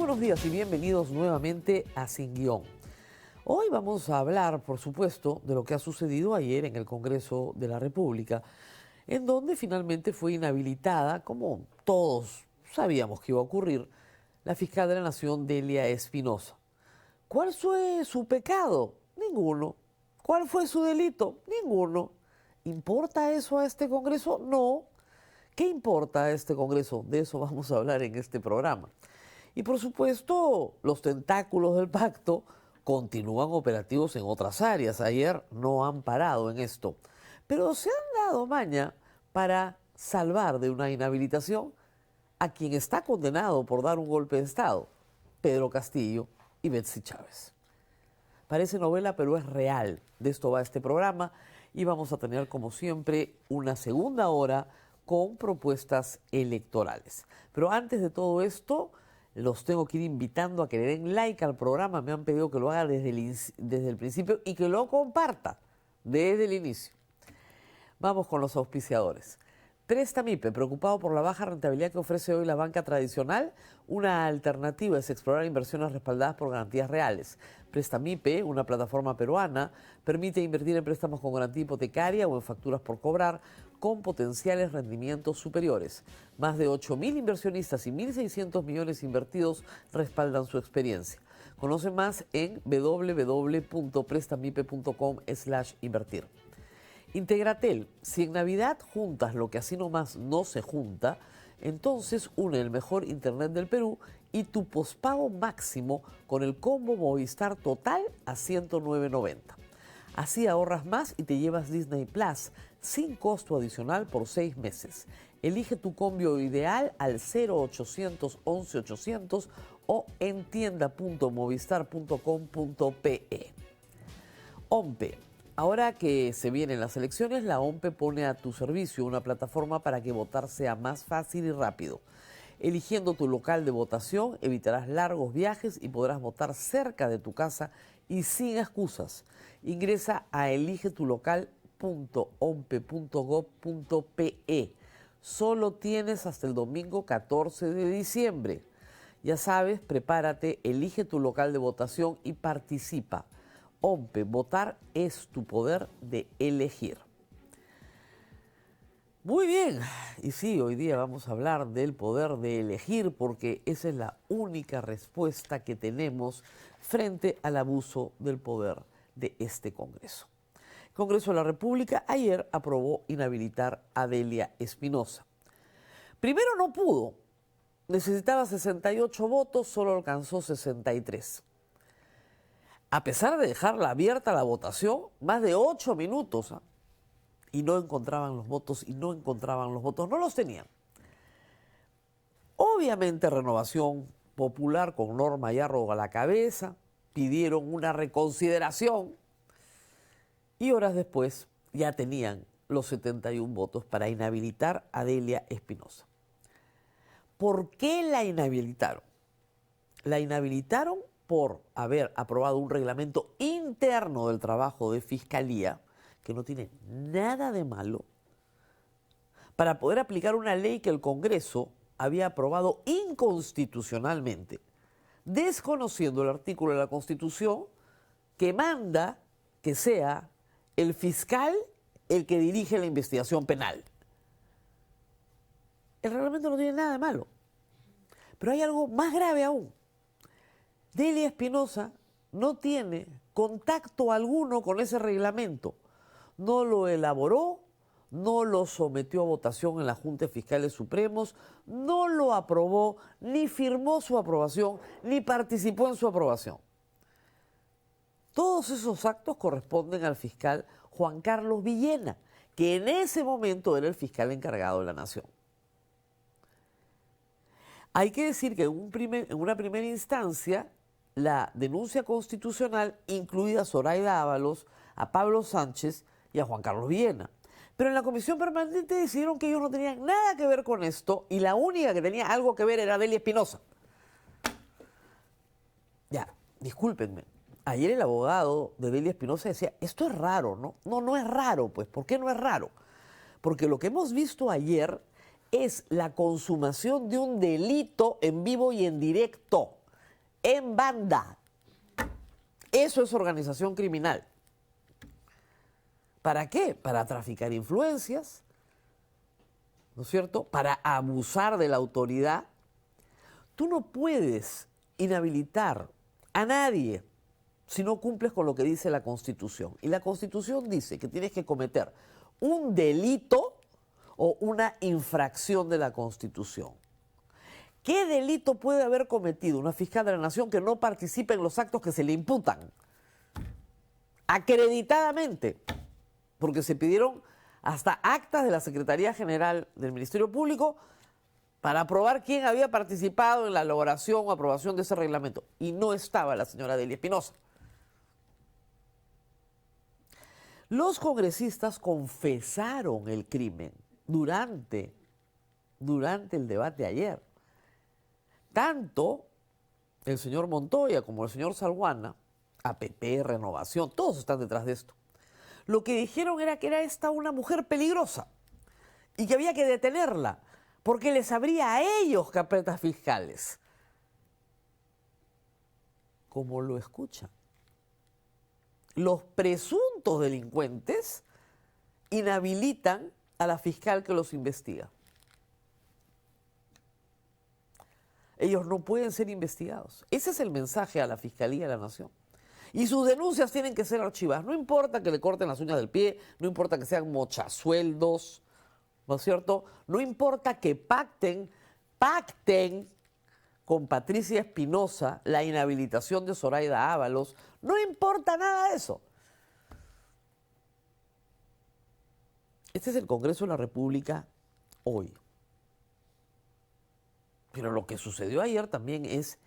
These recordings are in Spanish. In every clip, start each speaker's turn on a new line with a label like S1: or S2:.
S1: buenos días y bienvenidos nuevamente a Sin Guión. Hoy vamos a hablar, por supuesto, de lo que ha sucedido ayer en el Congreso de la República, en donde finalmente fue inhabilitada, como todos sabíamos que iba a ocurrir, la fiscal de la Nación, Delia Espinosa. ¿Cuál fue su pecado? Ninguno. ¿Cuál fue su delito? Ninguno. ¿Importa eso a este Congreso? No. ¿Qué importa a este Congreso? De eso vamos a hablar en este programa. Y por supuesto, los tentáculos del pacto continúan operativos en otras áreas. Ayer no han parado en esto. Pero se han dado maña para salvar de una inhabilitación a quien está condenado por dar un golpe de Estado, Pedro Castillo y Betsy Chávez. Parece novela, pero es real. De esto va este programa y vamos a tener, como siempre, una segunda hora con propuestas electorales. Pero antes de todo esto, los tengo que ir invitando a que le den like al programa. Me han pedido que lo haga desde el principio y que lo comparta desde el inicio. Vamos con los auspiciadores. Prestamipe, preocupado por la baja rentabilidad que ofrece hoy la banca tradicional, una alternativa es explorar inversiones respaldadas por garantías reales. Prestamipe, una plataforma peruana, permite invertir en préstamos con garantía hipotecaria o en facturas por cobrar con potenciales rendimientos superiores. Más de 8.000 inversionistas y 1.600 millones invertidos respaldan su experiencia. Conoce más en www.prestamipe.com/invertir. Integratel, si en Navidad juntas lo que así nomás no se junta, entonces une el mejor internet del Perú y tu pospago máximo con el combo Movistar Total a $109.90. Así ahorras más y te llevas Disney Plus sin costo adicional por 6 meses. Elige tu combo ideal al 0800 11 800 o en tienda.movistar.com.pe. OMPE. Ahora que se vienen las elecciones, la OMPE pone a tu servicio una plataforma para que votar sea más fácil y rápido. Eligiendo tu local de votación, evitarás largos viajes y podrás votar cerca de tu casa y sin excusas. Ingresa a eligetulocal.ompe.gov.pe. Solo tienes hasta el domingo 14 de diciembre. Ya sabes, prepárate, elige tu local de votación y participa. OMPE, votar es tu poder de elegir. Muy bien, y sí, hoy día vamos a hablar del poder de elegir porque esa es la única respuesta que tenemos frente al abuso del poder de este Congreso. El Congreso de la República ayer aprobó inhabilitar a Delia Espinosa. Primero no pudo, necesitaba 68 votos, solo alcanzó 63. A pesar de dejarla abierta la votación, más de 8 minutos, y no encontraban los votos, no los tenían. Obviamente Renovación Popular, con Norma Yarro a la cabeza, pidieron una reconsideración y horas después ya tenían los 71 votos para inhabilitar a Delia Espinosa. ¿Por qué la inhabilitaron? La inhabilitaron por haber aprobado un reglamento interno del trabajo de Fiscalía, que no tiene nada de malo, para poder aplicar una ley que el Congreso había aprobado inconstitucionalmente, desconociendo el artículo de la Constitución que manda que sea el fiscal el que dirige la investigación penal. El reglamento no tiene nada de malo, pero hay algo más grave aún. Delia Espinosa no tiene contacto alguno con ese reglamento. No lo elaboró, no lo sometió a votación en la Junta de Fiscales Supremos, no lo aprobó, ni firmó su aprobación, ni participó en su aprobación. Todos esos actos corresponden al fiscal Juan Carlos Villena, que en ese momento era el fiscal encargado de la Nación. Hay que decir que en una primera instancia, la denuncia constitucional incluía a Zoraida Ábalos, a Pablo Sánchez y a Juan Carlos Villena. Pero en la comisión permanente decidieron que ellos no tenían nada que ver con esto y la única que tenía algo que ver era Delia Espinosa. Ya, discúlpenme. Ayer el abogado de Delia Espinosa decía, esto es raro, ¿no? No, no es raro, pues. ¿Por qué no es raro? Porque lo que hemos visto ayer es la consumación de un delito en vivo y en directo. en banda. Eso es organización criminal. ¿Para qué? Para traficar influencias, ¿no es cierto? Para abusar de la autoridad. Tú no puedes inhabilitar a nadie si no cumples con lo que dice la Constitución. Y la Constitución dice que tienes que cometer un delito o una infracción de la Constitución. ¿Qué delito puede haber cometido una fiscal de la Nación que no participe en los actos que se le imputan? Acreditadamente, porque se pidieron hasta actas de la Secretaría General del Ministerio Público para probar quién había participado en la elaboración o aprobación de ese reglamento. Y no estaba la señora Delia Espinosa. Los congresistas confesaron el crimen durante el debate ayer. Tanto el señor Montoya como el señor Salguana, APP, Renovación, todos están detrás de esto. Lo que dijeron era que era esta una mujer peligrosa y que había que detenerla porque les abría a ellos carpetas fiscales. Como lo escuchan. Los presuntos delincuentes inhabilitan a la fiscal que los investiga. Ellos no pueden ser investigados. Ese es el mensaje a la Fiscalía de la Nación. Y sus denuncias tienen que ser archivadas. No importa que le corten las uñas del pie, no importa que sean mochasueldos, ¿no es cierto? No importa que pacten con Patricia Espinosa la inhabilitación de Zoraida Ábalos. No importa nada de eso. Este es el Congreso de la República hoy. Pero lo que sucedió ayer también es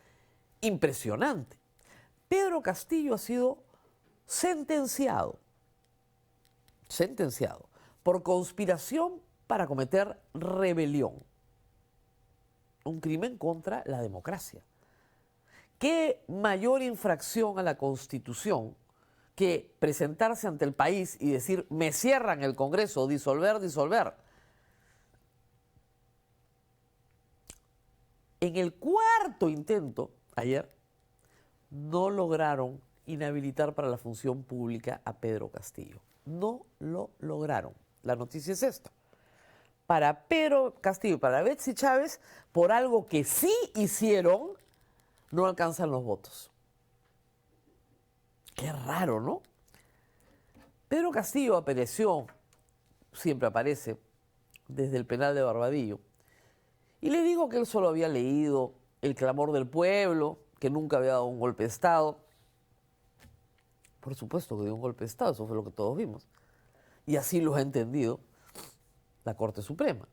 S1: impresionante. Pedro Castillo ha sido sentenciado por conspiración para cometer rebelión. Un crimen contra la democracia. ¿Qué mayor infracción a la Constitución que presentarse ante el país y decir, me cierran el Congreso, disolver? En el cuarto intento, ayer, no lograron inhabilitar para la función pública a Pedro Castillo. No lo lograron. La noticia es esta. Para Pedro Castillo y para Betsy Chávez, por algo que sí hicieron, no alcanzan los votos. Qué raro, ¿no? Pedro Castillo apareció, siempre aparece, desde el penal de Barbadillo. Y le digo que él solo había leído El clamor del pueblo, que nunca había dado un golpe de Estado. Por supuesto que dio un golpe de Estado, eso fue lo que todos vimos. Y así lo ha entendido la Corte Suprema.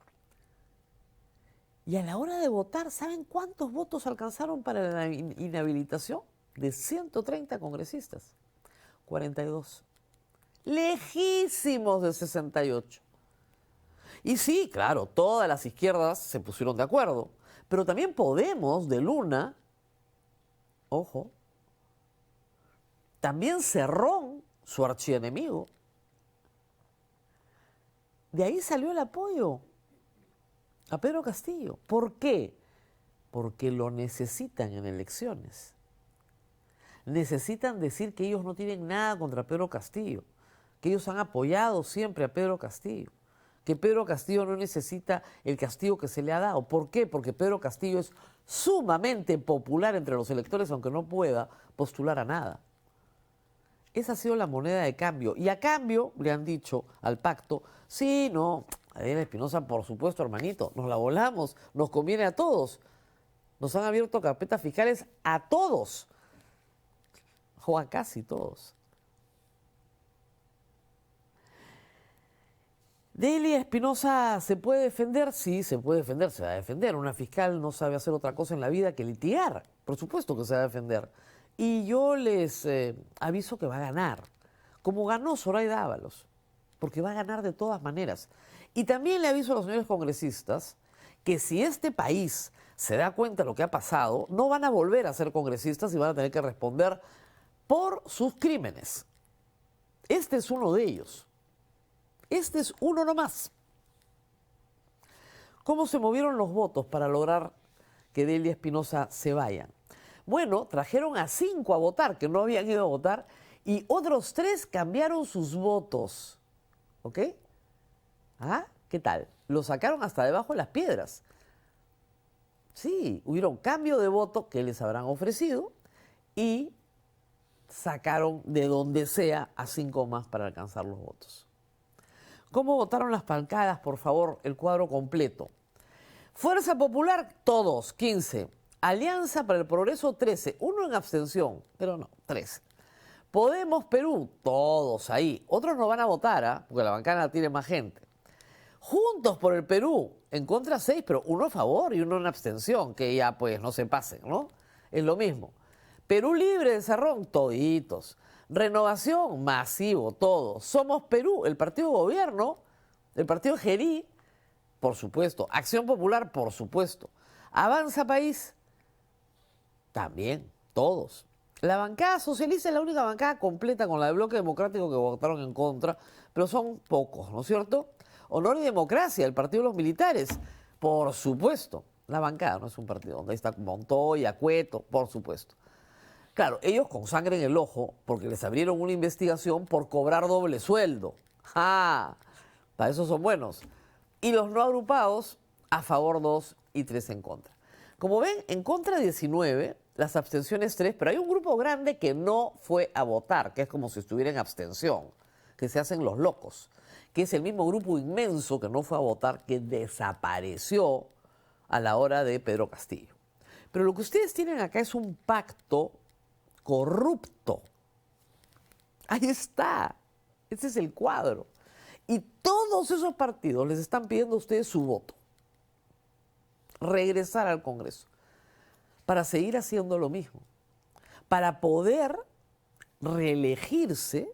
S1: Y a la hora de votar, ¿saben cuántos votos alcanzaron para la inhabilitación? De 130 congresistas, 42. Lejísimos de 68. Y sí, claro, todas las izquierdas se pusieron de acuerdo, pero también Podemos, de Luna, ojo, también Cerrón, su archienemigo, de ahí salió el apoyo a Pedro Castillo. ¿Por qué? Porque lo necesitan en elecciones. Necesitan decir que ellos no tienen nada contra Pedro Castillo, que ellos han apoyado siempre a Pedro Castillo, que Pedro Castillo no necesita el castigo que se le ha dado. ¿Por qué? Porque Pedro Castillo es sumamente popular entre los electores, aunque no pueda postular a nada. Esa ha sido la moneda de cambio. Y a cambio le han dicho al pacto, sí, no, Adriana Espinosa, por supuesto, hermanito, nos la volamos, nos conviene a todos. Nos han abierto carpetas fiscales a todos, o a casi todos. ¿Delia Espinosa se puede defender? Sí, se puede defender, se va a defender. Una fiscal no sabe hacer otra cosa en la vida que litigar. Por supuesto que se va a defender. Y yo les aviso que va a ganar, como ganó Zoraida Ábalos, porque va a ganar de todas maneras. Y también le aviso a los señores congresistas que si este país se da cuenta de lo que ha pasado, no van a volver a ser congresistas y van a tener que responder por sus crímenes. Este es uno de ellos. Este es uno nomás. ¿Cómo se movieron los votos para lograr que Delia Espinosa se vaya? Bueno, trajeron a 5 a votar, que no habían ido a votar, y otros 3 cambiaron sus votos. ¿Ok? ¿Ah? ¿Qué tal? Lo sacaron hasta debajo de las piedras. Sí, hubieron cambio de voto que les habrán ofrecido y sacaron de donde sea a 5 más para alcanzar los votos. ¿Cómo votaron las bancadas? Por favor, el cuadro completo. Fuerza Popular, todos, 15. Alianza para el Progreso, 13. Uno en abstención, pero no, 13. Podemos Perú, todos ahí. Otros no van a votar, ¿ah? Porque la bancada tiene más gente. Juntos por el Perú, en contra 6, pero uno a favor y uno en abstención, que ya pues no se pasen, ¿no? Es lo mismo. Perú Libre de Cerrón, toditos. Renovación, masivo, todos. Somos Perú, el partido gobierno, el partido Gerí, por supuesto. Acción Popular, por supuesto. Avanza País, también, todos. La bancada socialista es la única bancada completa con la del Bloque Democrático que votaron en contra, pero son pocos, ¿no es cierto? Honor y Democracia, el partido de los militares, por supuesto. La bancada no es un partido donde está Montoya, Cueto, por supuesto. Claro, ellos con sangre en el ojo, porque les abrieron una investigación por cobrar doble sueldo. ¡Ah! Para eso son buenos. Y los no agrupados, a favor 2 y 3 en contra. Como ven, en contra 19, las abstenciones 3, pero hay un grupo grande que no fue a votar, que es como si estuviera en abstención, que se hacen los locos, que es el mismo grupo inmenso que no fue a votar, que desapareció a la hora de Pedro Castillo. Pero lo que ustedes tienen acá es un pacto corrupto. Ahí está. Ese es el cuadro. Y todos esos partidos les están pidiendo a ustedes su voto. Regresar al Congreso. Para seguir haciendo lo mismo. Para poder reelegirse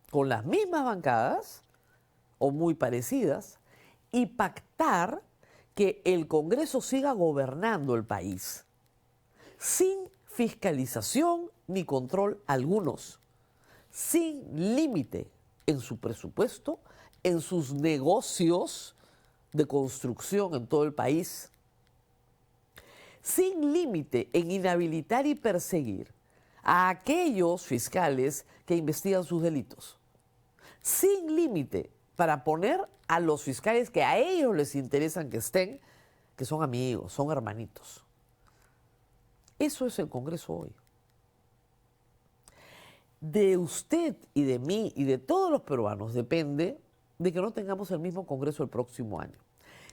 S1: con las mismas bancadas o muy parecidas y pactar que el Congreso siga gobernando el país sin fiscalización ni control algunos, sin límite en su presupuesto, en sus negocios de construcción en todo el país, sin límite en inhabilitar y perseguir a aquellos fiscales que investigan sus delitos, sin límite para poner a los fiscales que a ellos les interesan que estén, que son amigos, son hermanitos. Eso es el Congreso hoy. De usted y de mí y de todos los peruanos depende de que no tengamos el mismo Congreso el próximo año.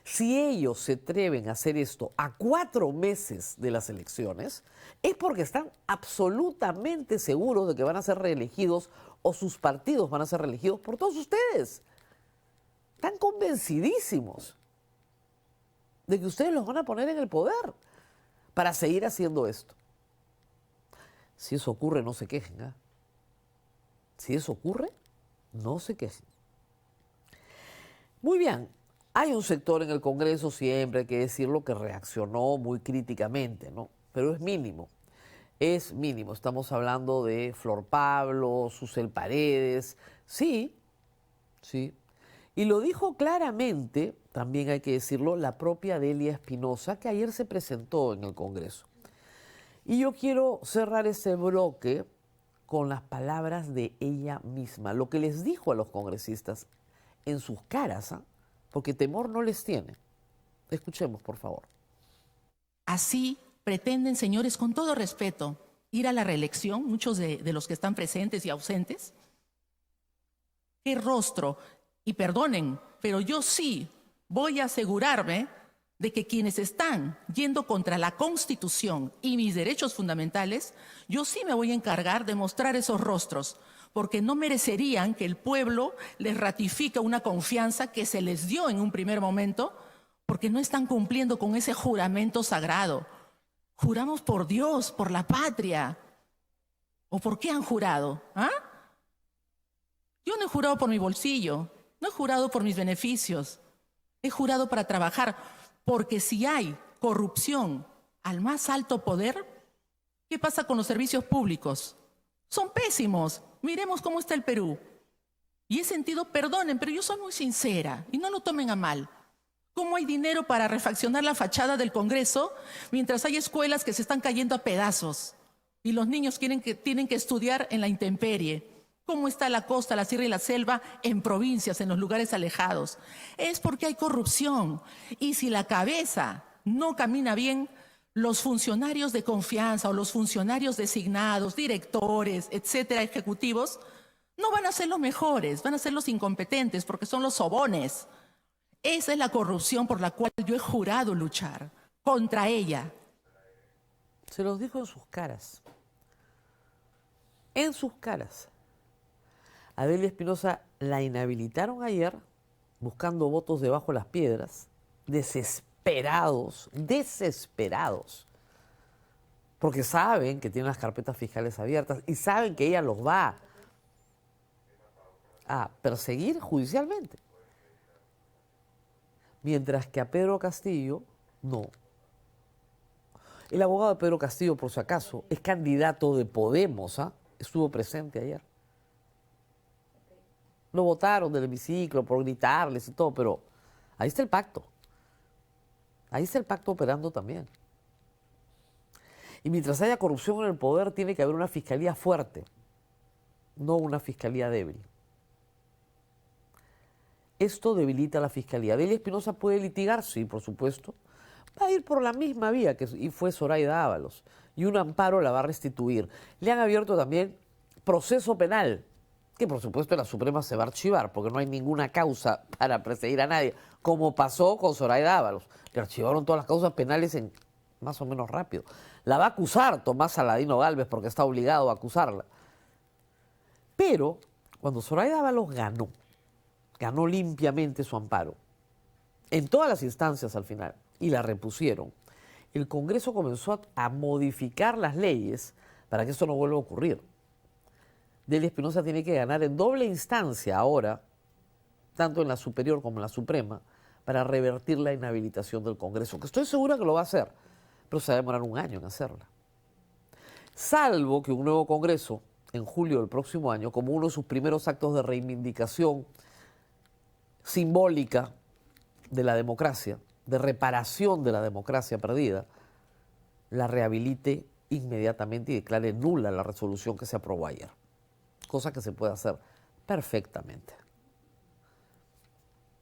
S1: Si ellos se atreven a hacer esto a 4 meses de las elecciones, es porque están absolutamente seguros de que van a ser reelegidos o sus partidos van a ser reelegidos por todos ustedes. Están convencidísimos de que ustedes los van a poner en el poder para seguir haciendo esto. Si eso ocurre, no se quejen, ¿eh? Si eso ocurre, no se quejen. Muy bien, hay un sector en el Congreso, siempre hay que decirlo, que reaccionó muy críticamente, ¿no? Pero es mínimo. Es mínimo. Estamos hablando de Flor Pablo, Susel Paredes. Sí, sí. Y lo dijo claramente, también hay que decirlo, la propia Delia Espinosa, que ayer se presentó en el Congreso. Y yo quiero cerrar este bloque con las palabras de ella misma, lo que les dijo a los congresistas en sus caras, ¿eh? Porque temor no les tiene. Escuchemos, por favor.
S2: Así pretenden, señores, con todo respeto, ir a la reelección, muchos de los que están presentes y ausentes. ¿Qué rostro? Y perdonen, pero yo sí voy a asegurarme de que quienes están yendo contra la Constitución y mis derechos fundamentales, yo sí me voy a encargar de mostrar esos rostros, porque no merecerían que el pueblo les ratifique una confianza que se les dio en un primer momento, porque no están cumpliendo con ese juramento sagrado. Juramos por Dios, por la patria. ¿O por qué han jurado? ¿Ah? Yo no he jurado por mi bolsillo, no he jurado por mis beneficios, he jurado para trabajar, porque si hay corrupción al más alto poder, ¿qué pasa con los servicios públicos? Son pésimos. Miremos cómo está el Perú. Y he sentido, perdonen, pero yo soy muy sincera y no lo tomen a mal. ¿Cómo hay dinero para refaccionar la fachada del Congreso mientras hay escuelas que se están cayendo a pedazos? y los niños tienen que estudiar en la intemperie. ¿Cómo está la costa, la sierra y la selva en provincias, en los lugares alejados? Es porque hay corrupción. Y si la cabeza no camina bien, los funcionarios de confianza o los funcionarios designados, directores, etcétera, ejecutivos, no van a ser los mejores, van a ser los incompetentes porque son los sobones. Esa es la corrupción por la cual yo he jurado luchar contra ella.
S1: Se los dijo en sus caras. En sus caras. A Delia Espinosa la inhabilitaron ayer buscando votos debajo de las piedras, desesperados, porque saben que tienen las carpetas fiscales abiertas y saben que ella los va a perseguir judicialmente. Mientras que a Pedro Castillo, no. El abogado de Pedro Castillo, por si acaso, es candidato de Podemos, ¿ah? Estuvo presente ayer. Lo votaron del hemiciclo por gritarles y todo, pero ahí está el pacto. Ahí está el pacto operando también. Y mientras haya corrupción en el poder, tiene que haber una fiscalía fuerte, no una fiscalía débil. Esto debilita a la fiscalía. Delia Espinosa puede litigar, sí, por supuesto. Va a ir por la misma vía que fue Zoraida Ábalos. Y un amparo la va a restituir. Le han abierto también proceso penal, que por supuesto en la Suprema se va a archivar, porque no hay ninguna causa para perseguir a nadie, como pasó con Zoraida Ábalos. Le archivaron todas las causas penales en más o menos rápido. La va a acusar Tomás Saladino Gálvez porque está obligado a acusarla. Pero cuando Zoraida Ábalos ganó limpiamente su amparo, en todas las instancias al final, y la repusieron, el Congreso comenzó a modificar las leyes para que esto no vuelva a ocurrir. Delia Espinosa tiene que ganar en doble instancia ahora, tanto en la superior como en la suprema, para revertir la inhabilitación del Congreso, que estoy segura que lo va a hacer, pero se va a demorar un año en hacerla. Salvo que un nuevo Congreso, en julio del próximo año, como uno de sus primeros actos de reivindicación simbólica de la democracia, de reparación de la democracia perdida, la rehabilite inmediatamente y declare nula la resolución que se aprobó ayer. Cosa que se puede hacer perfectamente.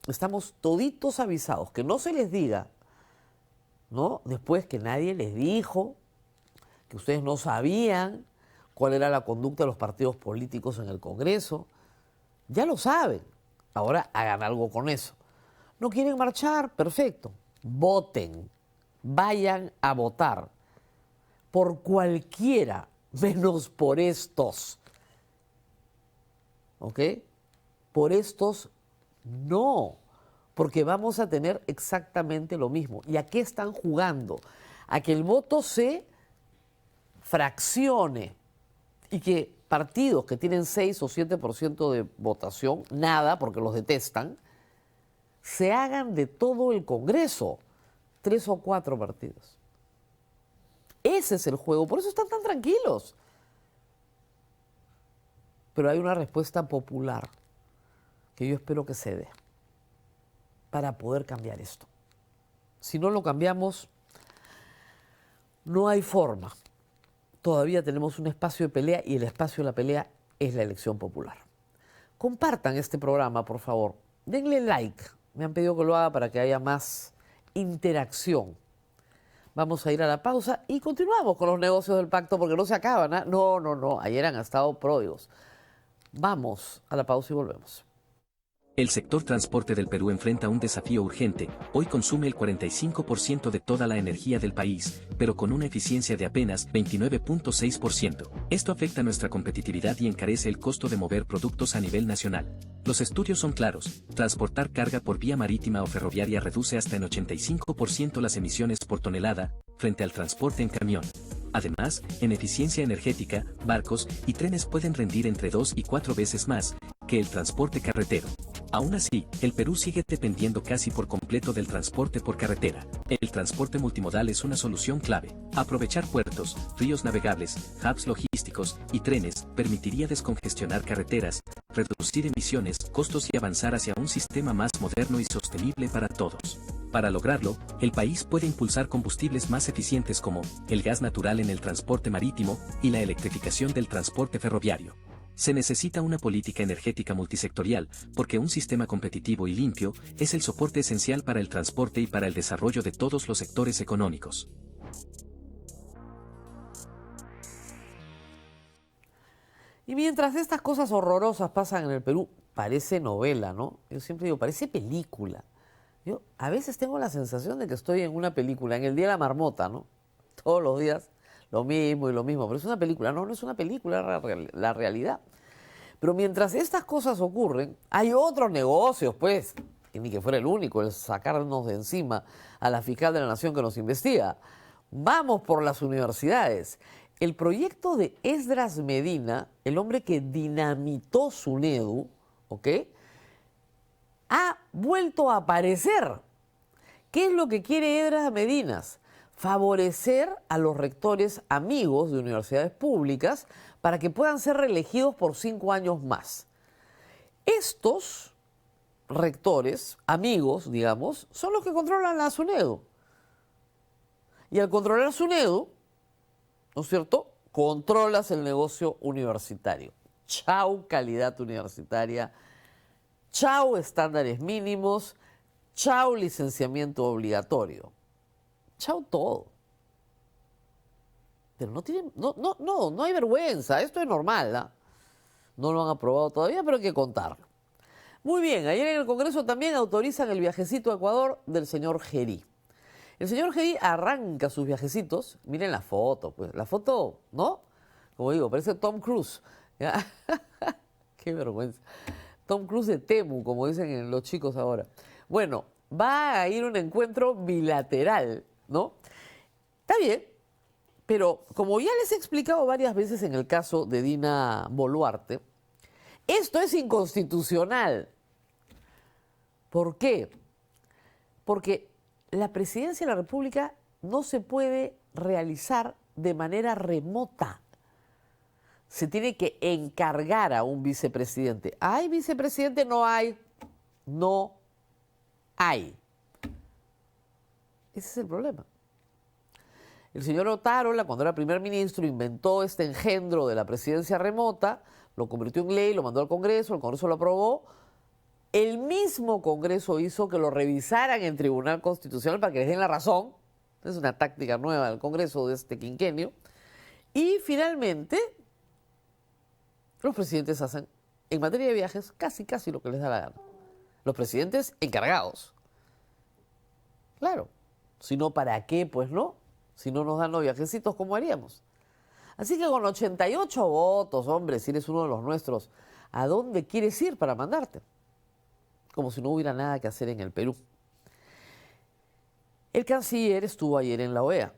S1: Estamos toditos avisados, que no se les diga, ¿no? Después que nadie les dijo, que ustedes no sabían cuál era la conducta de los partidos políticos en el Congreso. Ya lo saben. Ahora hagan algo con eso. ¿No quieren marchar? Perfecto. Voten. Vayan a votar. Por cualquiera, menos por estos. ¿Ok? Por estos no. Porque vamos a tener exactamente lo mismo. ¿Y a qué están jugando? A que el voto se fraccione y que partidos que tienen 6 o 7% de votación, nada, porque los detestan, se hagan de todo el Congreso, 3 o 4 partidos. Ese es el juego, por eso están tan tranquilos. Pero hay una respuesta popular que yo espero que se dé para poder cambiar esto. Si no lo cambiamos, no hay forma. Todavía tenemos un espacio de pelea y el espacio de la pelea es la elección popular. Compartan este programa, por favor. Denle like. Me han pedido que lo haga para que haya más interacción. Vamos a ir a la pausa y continuamos con los negocios del pacto porque no se acaban, ¿eh? No. Ayer han estado pródigos. Vamos a la pausa y volvemos.
S3: El sector transporte del Perú enfrenta un desafío urgente. Hoy consume el 45% de toda la energía del país, pero con una eficiencia de apenas 29.6%. Esto afecta nuestra competitividad y encarece el costo de mover productos a nivel nacional. Los estudios son claros. Transportar carga por vía marítima o ferroviaria reduce hasta en 85% las emisiones por tonelada, frente al transporte en camión. Además, en eficiencia energética, barcos y trenes pueden rendir entre 2 y 4 veces más que el transporte carretero. Aún así, el Perú sigue dependiendo casi por completo del transporte por carretera. El transporte multimodal es una solución clave. Aprovechar puertos, ríos navegables, hubs logísticos y trenes permitiría descongestionar carreteras, reducir emisiones, costos y avanzar hacia un sistema más moderno y sostenible para todos. Para lograrlo, el país puede impulsar combustibles más eficientes como el gas natural en el transporte marítimo y la electrificación del transporte ferroviario. Se necesita una política energética multisectorial, porque un sistema competitivo y limpio es el soporte esencial para el transporte y para el desarrollo de todos los sectores económicos.
S1: Y mientras estas cosas horrorosas pasan en el Perú, parece novela, ¿no? Yo siempre digo, parece película. Yo a veces tengo la sensación de que estoy en una película, en el Día de la Marmota, ¿no? Todos los días lo mismo y lo mismo, pero es una película. No, no es una película, es la realidad. Pero mientras estas cosas ocurren, hay otros negocios, pues, que ni que fuera el único, el sacarnos de encima a la fiscal de la Nación que nos investiga. Vamos por las universidades. El proyecto de Esdras Medina, el hombre que dinamitó SUNEDU, ¿ok?, ha vuelto a aparecer. ¿Qué es lo que quiere Esdras Medina? Favorecer a los rectores amigos de universidades públicas para que puedan ser reelegidos por 5 años más. Estos rectores, amigos, digamos, son los que controlan la SUNEDU. Y al controlar SUNEDU, ¿no es cierto?, controlas el negocio universitario. Chau calidad universitaria, chau estándares mínimos, chau licenciamiento obligatorio. Chau todo. Pero no hay vergüenza, esto es normal, ¿eh? No lo han aprobado todavía, pero hay que contarlo. Muy bien, ayer en el Congreso también autorizan el viajecito a Ecuador del señor Gerí. El señor Gerí arranca sus viajecitos, miren la foto, pues, la foto, ¿no? Como digo, parece Tom Cruise. ¿Ya? Qué vergüenza. Tom Cruise de Temu, como dicen los chicos ahora. Bueno, va a ir a un encuentro bilateral, ¿no? Está bien, pero como ya les he explicado varias veces en el caso de Dina Boluarte, esto es inconstitucional. ¿Por qué? Porque la presidencia de la República no se puede realizar de manera remota. Se tiene que encargar a un vicepresidente. ¿Hay vicepresidente? No hay. No hay. Ese es el problema. El señor Otárola, cuando era primer ministro, inventó este engendro de la presidencia remota, lo convirtió en ley, lo mandó al Congreso, el Congreso lo aprobó. El mismo Congreso hizo que lo revisaran en Tribunal Constitucional para que les den la razón. Es una táctica nueva del Congreso de este quinquenio. Y finalmente, los presidentes hacen, en materia de viajes, casi lo que les da la gana. Los presidentes encargados. Claro. Si no, ¿para qué? Pues no. Si no nos dan los viajecitos, ¿cómo haríamos? Así que con 88 votos, hombre, si eres uno de los nuestros, ¿a dónde quieres ir para mandarte? Como si no hubiera nada que hacer en el Perú. El canciller estuvo ayer en la OEA.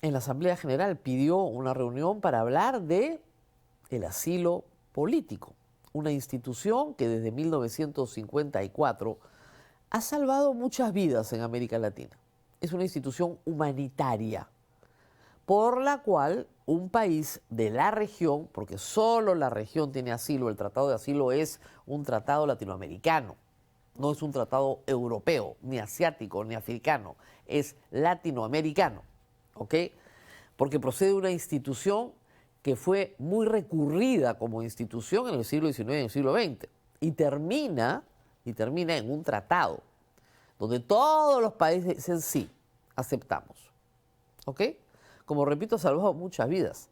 S1: En la Asamblea General pidió una reunión para hablar de el asilo político, una institución que desde 1954 ha salvado muchas vidas en América Latina. Es una institución humanitaria por la cual un país de la región, porque solo la región tiene asilo, el tratado de asilo es un tratado latinoamericano, no es un tratado europeo, ni asiático, ni africano, es latinoamericano, ¿ok? Porque procede de una institución que fue muy recurrida como institución en el siglo XIX y en el siglo XX, y termina en un tratado donde todos los países dicen sí, aceptamos, ¿ok? Como repito, ha salvado muchas vidas,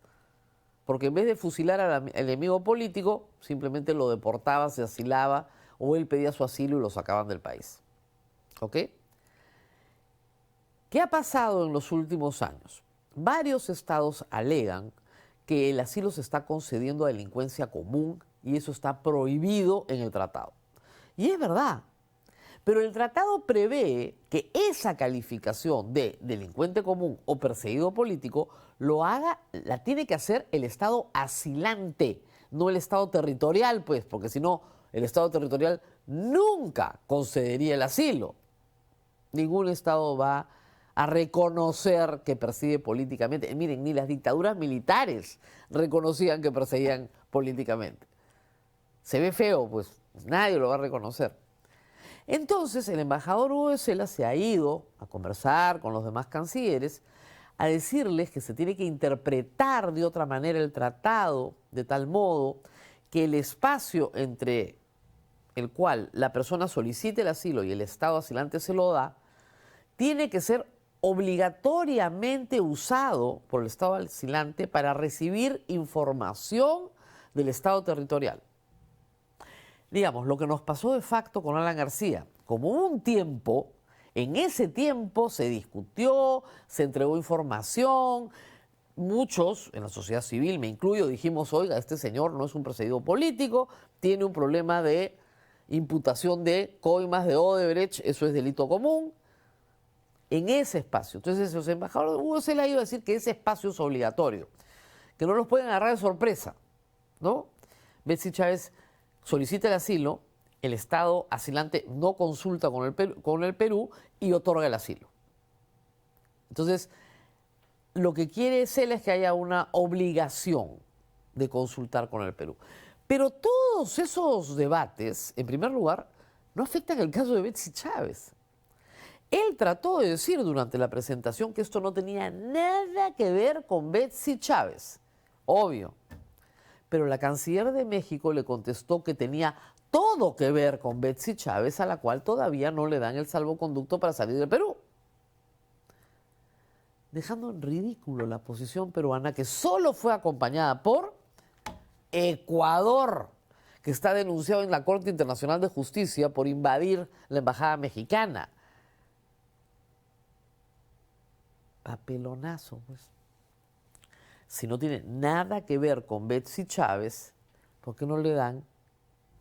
S1: porque en vez de fusilar al enemigo político, simplemente lo deportaba, se asilaba, o él pedía su asilo y lo sacaban del país, ¿ok? ¿Qué ha pasado en los últimos años? Varios estados alegan que el asilo se está concediendo a delincuencia común y eso está prohibido en el tratado. Y es verdad, pero el tratado prevé que esa calificación de delincuente común o perseguido político la tiene que hacer el estado asilante, no el estado territorial, pues, porque si no, el estado territorial nunca concedería el asilo. Ningún estado va a reconocer que persigue políticamente. Miren, ni las dictaduras militares reconocían que perseguían políticamente. Se ve feo, pues nadie lo va a reconocer. Entonces el embajador Hugo de Sela se ha ido a conversar con los demás cancilleres, a decirles que se tiene que interpretar de otra manera el tratado, de tal modo que el espacio entre el cual la persona solicite el asilo y el Estado asilante se lo da, tiene que ser obligatoriamente usado por el Estado asilante para recibir información del Estado territorial. Digamos, lo que nos pasó de facto con Alan García, como hubo un tiempo, en ese tiempo se discutió, se entregó información, muchos en la sociedad civil, me incluyo, dijimos, oiga, este señor no es un perseguido político, tiene un problema de imputación de coimas de Odebrecht, eso es delito común, en ese espacio. Entonces los embajadores, Hugo se le ha ido a decir que ese espacio es obligatorio, que no los pueden agarrar de sorpresa, ¿no? Betsy Chávez solicita el asilo, el Estado asilante no consulta con el Perú y otorga el asilo. Entonces, lo que quiere Sela es que haya una obligación de consultar con el Perú. Pero todos esos debates, en primer lugar, no afectan el caso de Betsy Chávez. Él trató de decir durante la presentación que esto no tenía nada que ver con Betsy Chávez, obvio. Pero la canciller de México le contestó que tenía todo que ver con Betsy Chávez, a la cual todavía no le dan el salvoconducto para salir del Perú. Dejando en ridículo la posición peruana, que solo fue acompañada por Ecuador, que está denunciado en la Corte Internacional de Justicia por invadir la embajada mexicana. Papelonazo, pues. Si no tiene nada que ver con Betsy Chávez, ¿por qué no le dan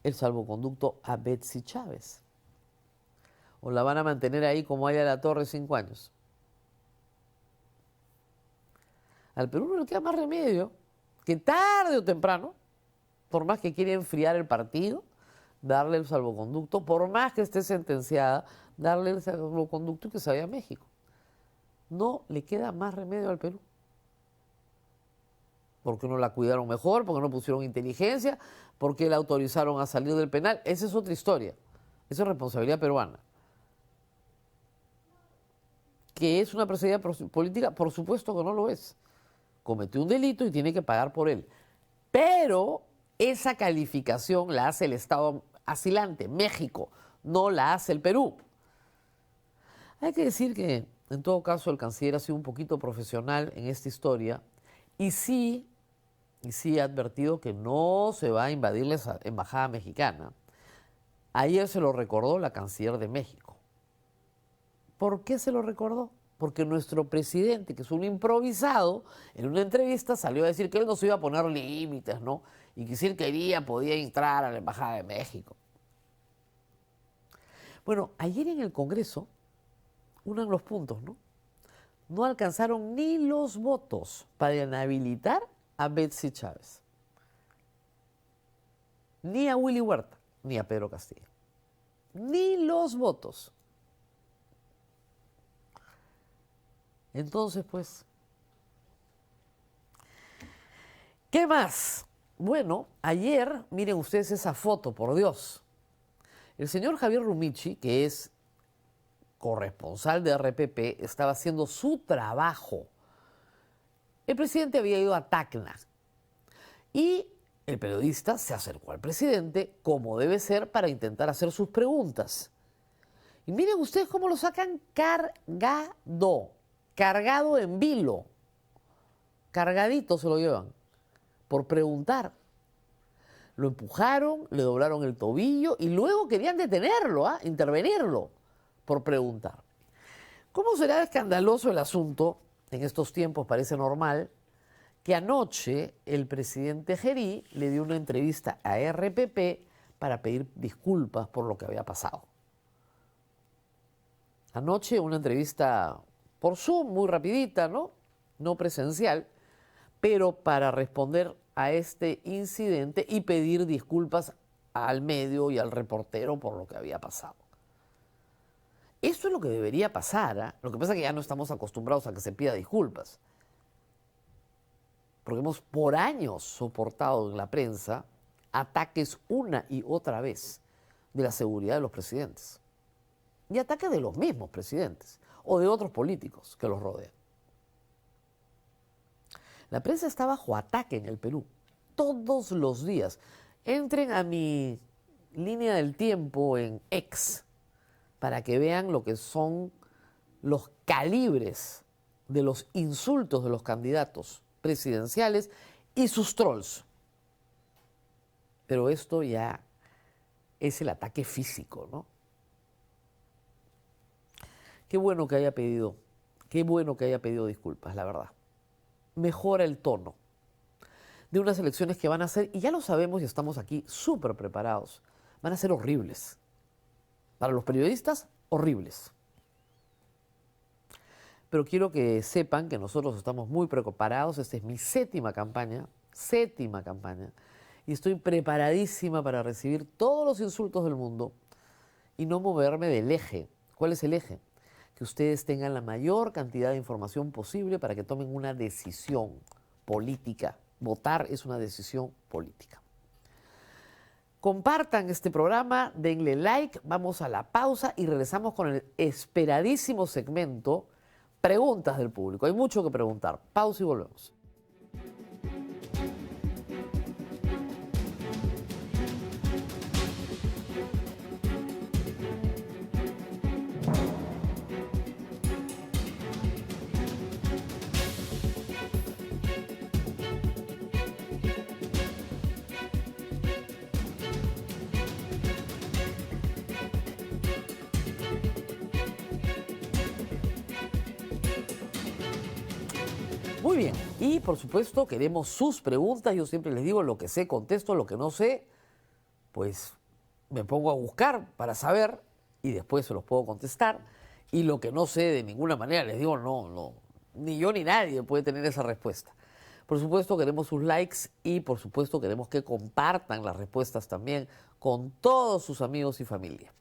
S1: el salvoconducto a Betsy Chávez? ¿O la van a mantener ahí como Aya La Torre 5 años? Al Perú no le queda más remedio que tarde o temprano, por más que quiera enfriar el partido, darle el salvoconducto, por más que esté sentenciada, darle el salvoconducto y que se vaya a México. No le queda más remedio al Perú. Porque no la cuidaron mejor, porque no pusieron inteligencia, porque la autorizaron a salir del penal. Esa es otra historia. Esa es responsabilidad peruana. ¿Que es una perseguida política? Por supuesto que no lo es. Cometió un delito y tiene que pagar por él. Pero esa calificación la hace el Estado asilante, México, no la hace el Perú. Hay que decir que, en todo caso, el canciller ha sido un poquito profesional en esta historia y sí ha advertido que no se va a invadir la embajada mexicana. Ayer se lo recordó la canciller de México. ¿Por qué se lo recordó? Porque nuestro presidente, que es un improvisado, en una entrevista salió a decir que él no se iba a poner límites, ¿no? Y que si él quería podía entrar a la embajada de México. Bueno, ayer en el Congreso, unan los puntos, ¿no? No alcanzaron ni los votos para inhabilitar a Betsy Chávez, ni a Willy Huerta, ni a Pedro Castillo. Ni los votos. Entonces, pues, ¿qué más? Bueno, ayer, miren ustedes esa foto, por Dios. El señor Javier Rumichi, que es corresponsal de RPP, estaba haciendo su trabajo. El presidente había ido a Tacna y el periodista se acercó al presidente, como debe ser, para intentar hacer sus preguntas. Y miren ustedes cómo lo sacan cargado en vilo, cargadito se lo llevan, por preguntar. Lo empujaron, le doblaron el tobillo y luego querían detenerlo, intervenirlo, por preguntar. ¿Cómo será escandaloso el asunto? En estos tiempos parece normal que anoche el presidente Gerí le dio una entrevista a RPP para pedir disculpas por lo que había pasado. Anoche una entrevista por Zoom, muy rapidita, ¿no? No presencial, pero para responder a este incidente y pedir disculpas al medio y al reportero por lo que había pasado. Esto es lo que debería pasar, ¿eh? Lo que pasa es que ya no estamos acostumbrados a que se pida disculpas. Porque hemos por años soportado en la prensa ataques una y otra vez de la seguridad de los presidentes. y ataques de los mismos presidentes o de otros políticos que los rodean. La prensa está bajo ataque en el Perú todos los días. Entren a mi línea del tiempo en X para que vean lo que son los calibres de los insultos de los candidatos presidenciales y sus trolls. Pero esto ya es el ataque físico, ¿no? Qué bueno que haya pedido disculpas, la verdad. Mejora el tono de unas elecciones que van a ser, y ya lo sabemos y estamos aquí súper preparados, van a ser horribles. Para los periodistas, horribles. Pero quiero que sepan que nosotros estamos muy preparados. Esta es mi séptima campaña, y estoy preparadísima para recibir todos los insultos del mundo y no moverme del eje. ¿Cuál es el eje? Que ustedes tengan la mayor cantidad de información posible para que tomen una decisión política. Votar es una decisión política. Compartan este programa, denle like, vamos a la pausa y regresamos con el esperadísimo segmento Preguntas del Público. Hay mucho que preguntar. Pausa y volvemos. Muy bien, y por supuesto queremos sus preguntas. Yo siempre les digo, lo que sé contesto, lo que no sé, pues me pongo a buscar para saber y después se los puedo contestar. Y lo que no sé de ninguna manera, les digo, no, ni yo ni nadie puede tener esa respuesta. Por supuesto queremos sus likes y por supuesto queremos que compartan las respuestas también con todos sus amigos y familia.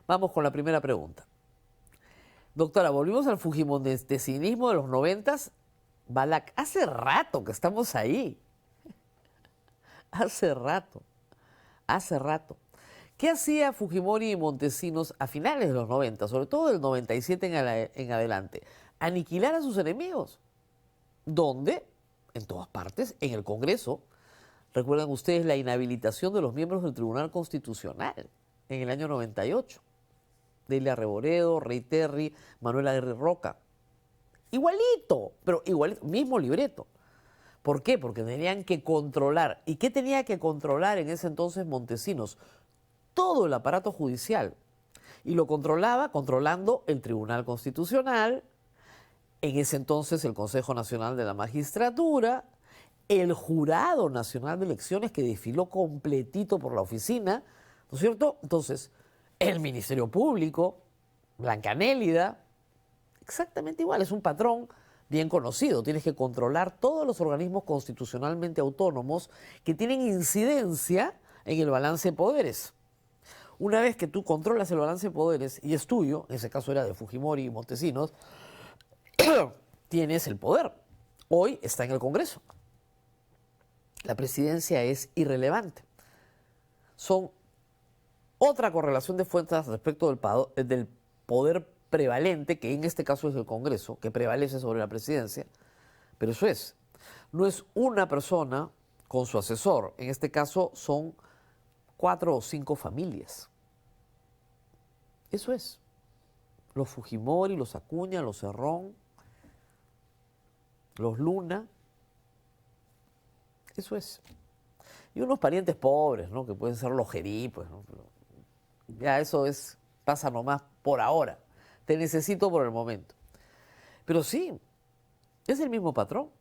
S1: Vamos con la primera pregunta. Doctora, volvimos al fujimontesinismo de los 90s. Balak, hace rato que estamos ahí. Hace rato. ¿Qué hacía Fujimori y Montesinos a finales de los 90, sobre todo del 97 en adelante? Aniquilar a sus enemigos. ¿Dónde? En todas partes, en el Congreso. ¿Recuerdan ustedes la inhabilitación de los miembros del Tribunal Constitucional en el año 98? Delia Reboredo, Rey Terry, Manuela R. Roca. Igualito, pero igualito, mismo libreto. ¿Por qué? Porque tenían que controlar. ¿Y qué tenía que controlar en ese entonces Montesinos? Todo el aparato judicial. Y lo controlaba controlando el Tribunal Constitucional, en ese entonces el Consejo Nacional de la Magistratura, el Jurado Nacional de Elecciones que desfiló completito por la oficina, ¿no es cierto? Entonces, el Ministerio Público, Blanca-Nélida, exactamente igual, es un patrón bien conocido. Tienes que controlar todos los organismos constitucionalmente autónomos que tienen incidencia en el balance de poderes. Una vez que tú controlas el balance de poderes y es tuyo, en ese caso era de Fujimori y Montesinos, tienes el poder. Hoy está en el Congreso. La presidencia es irrelevante. Son otra correlación de fuerzas respecto del poder prevalente, que en este caso es el Congreso, que prevalece sobre la presidencia, pero eso es, no es una persona con su asesor, en este caso son 4 o 5 familias. Eso es. Los Fujimori, los Acuña, los Cerrón, los Luna, eso es. Y unos parientes pobres, ¿no? Que pueden ser los Gerí, pues, ¿no? Pero ya eso es, pasa nomás por ahora. Te necesito por el momento. Pero sí, es el mismo patrón.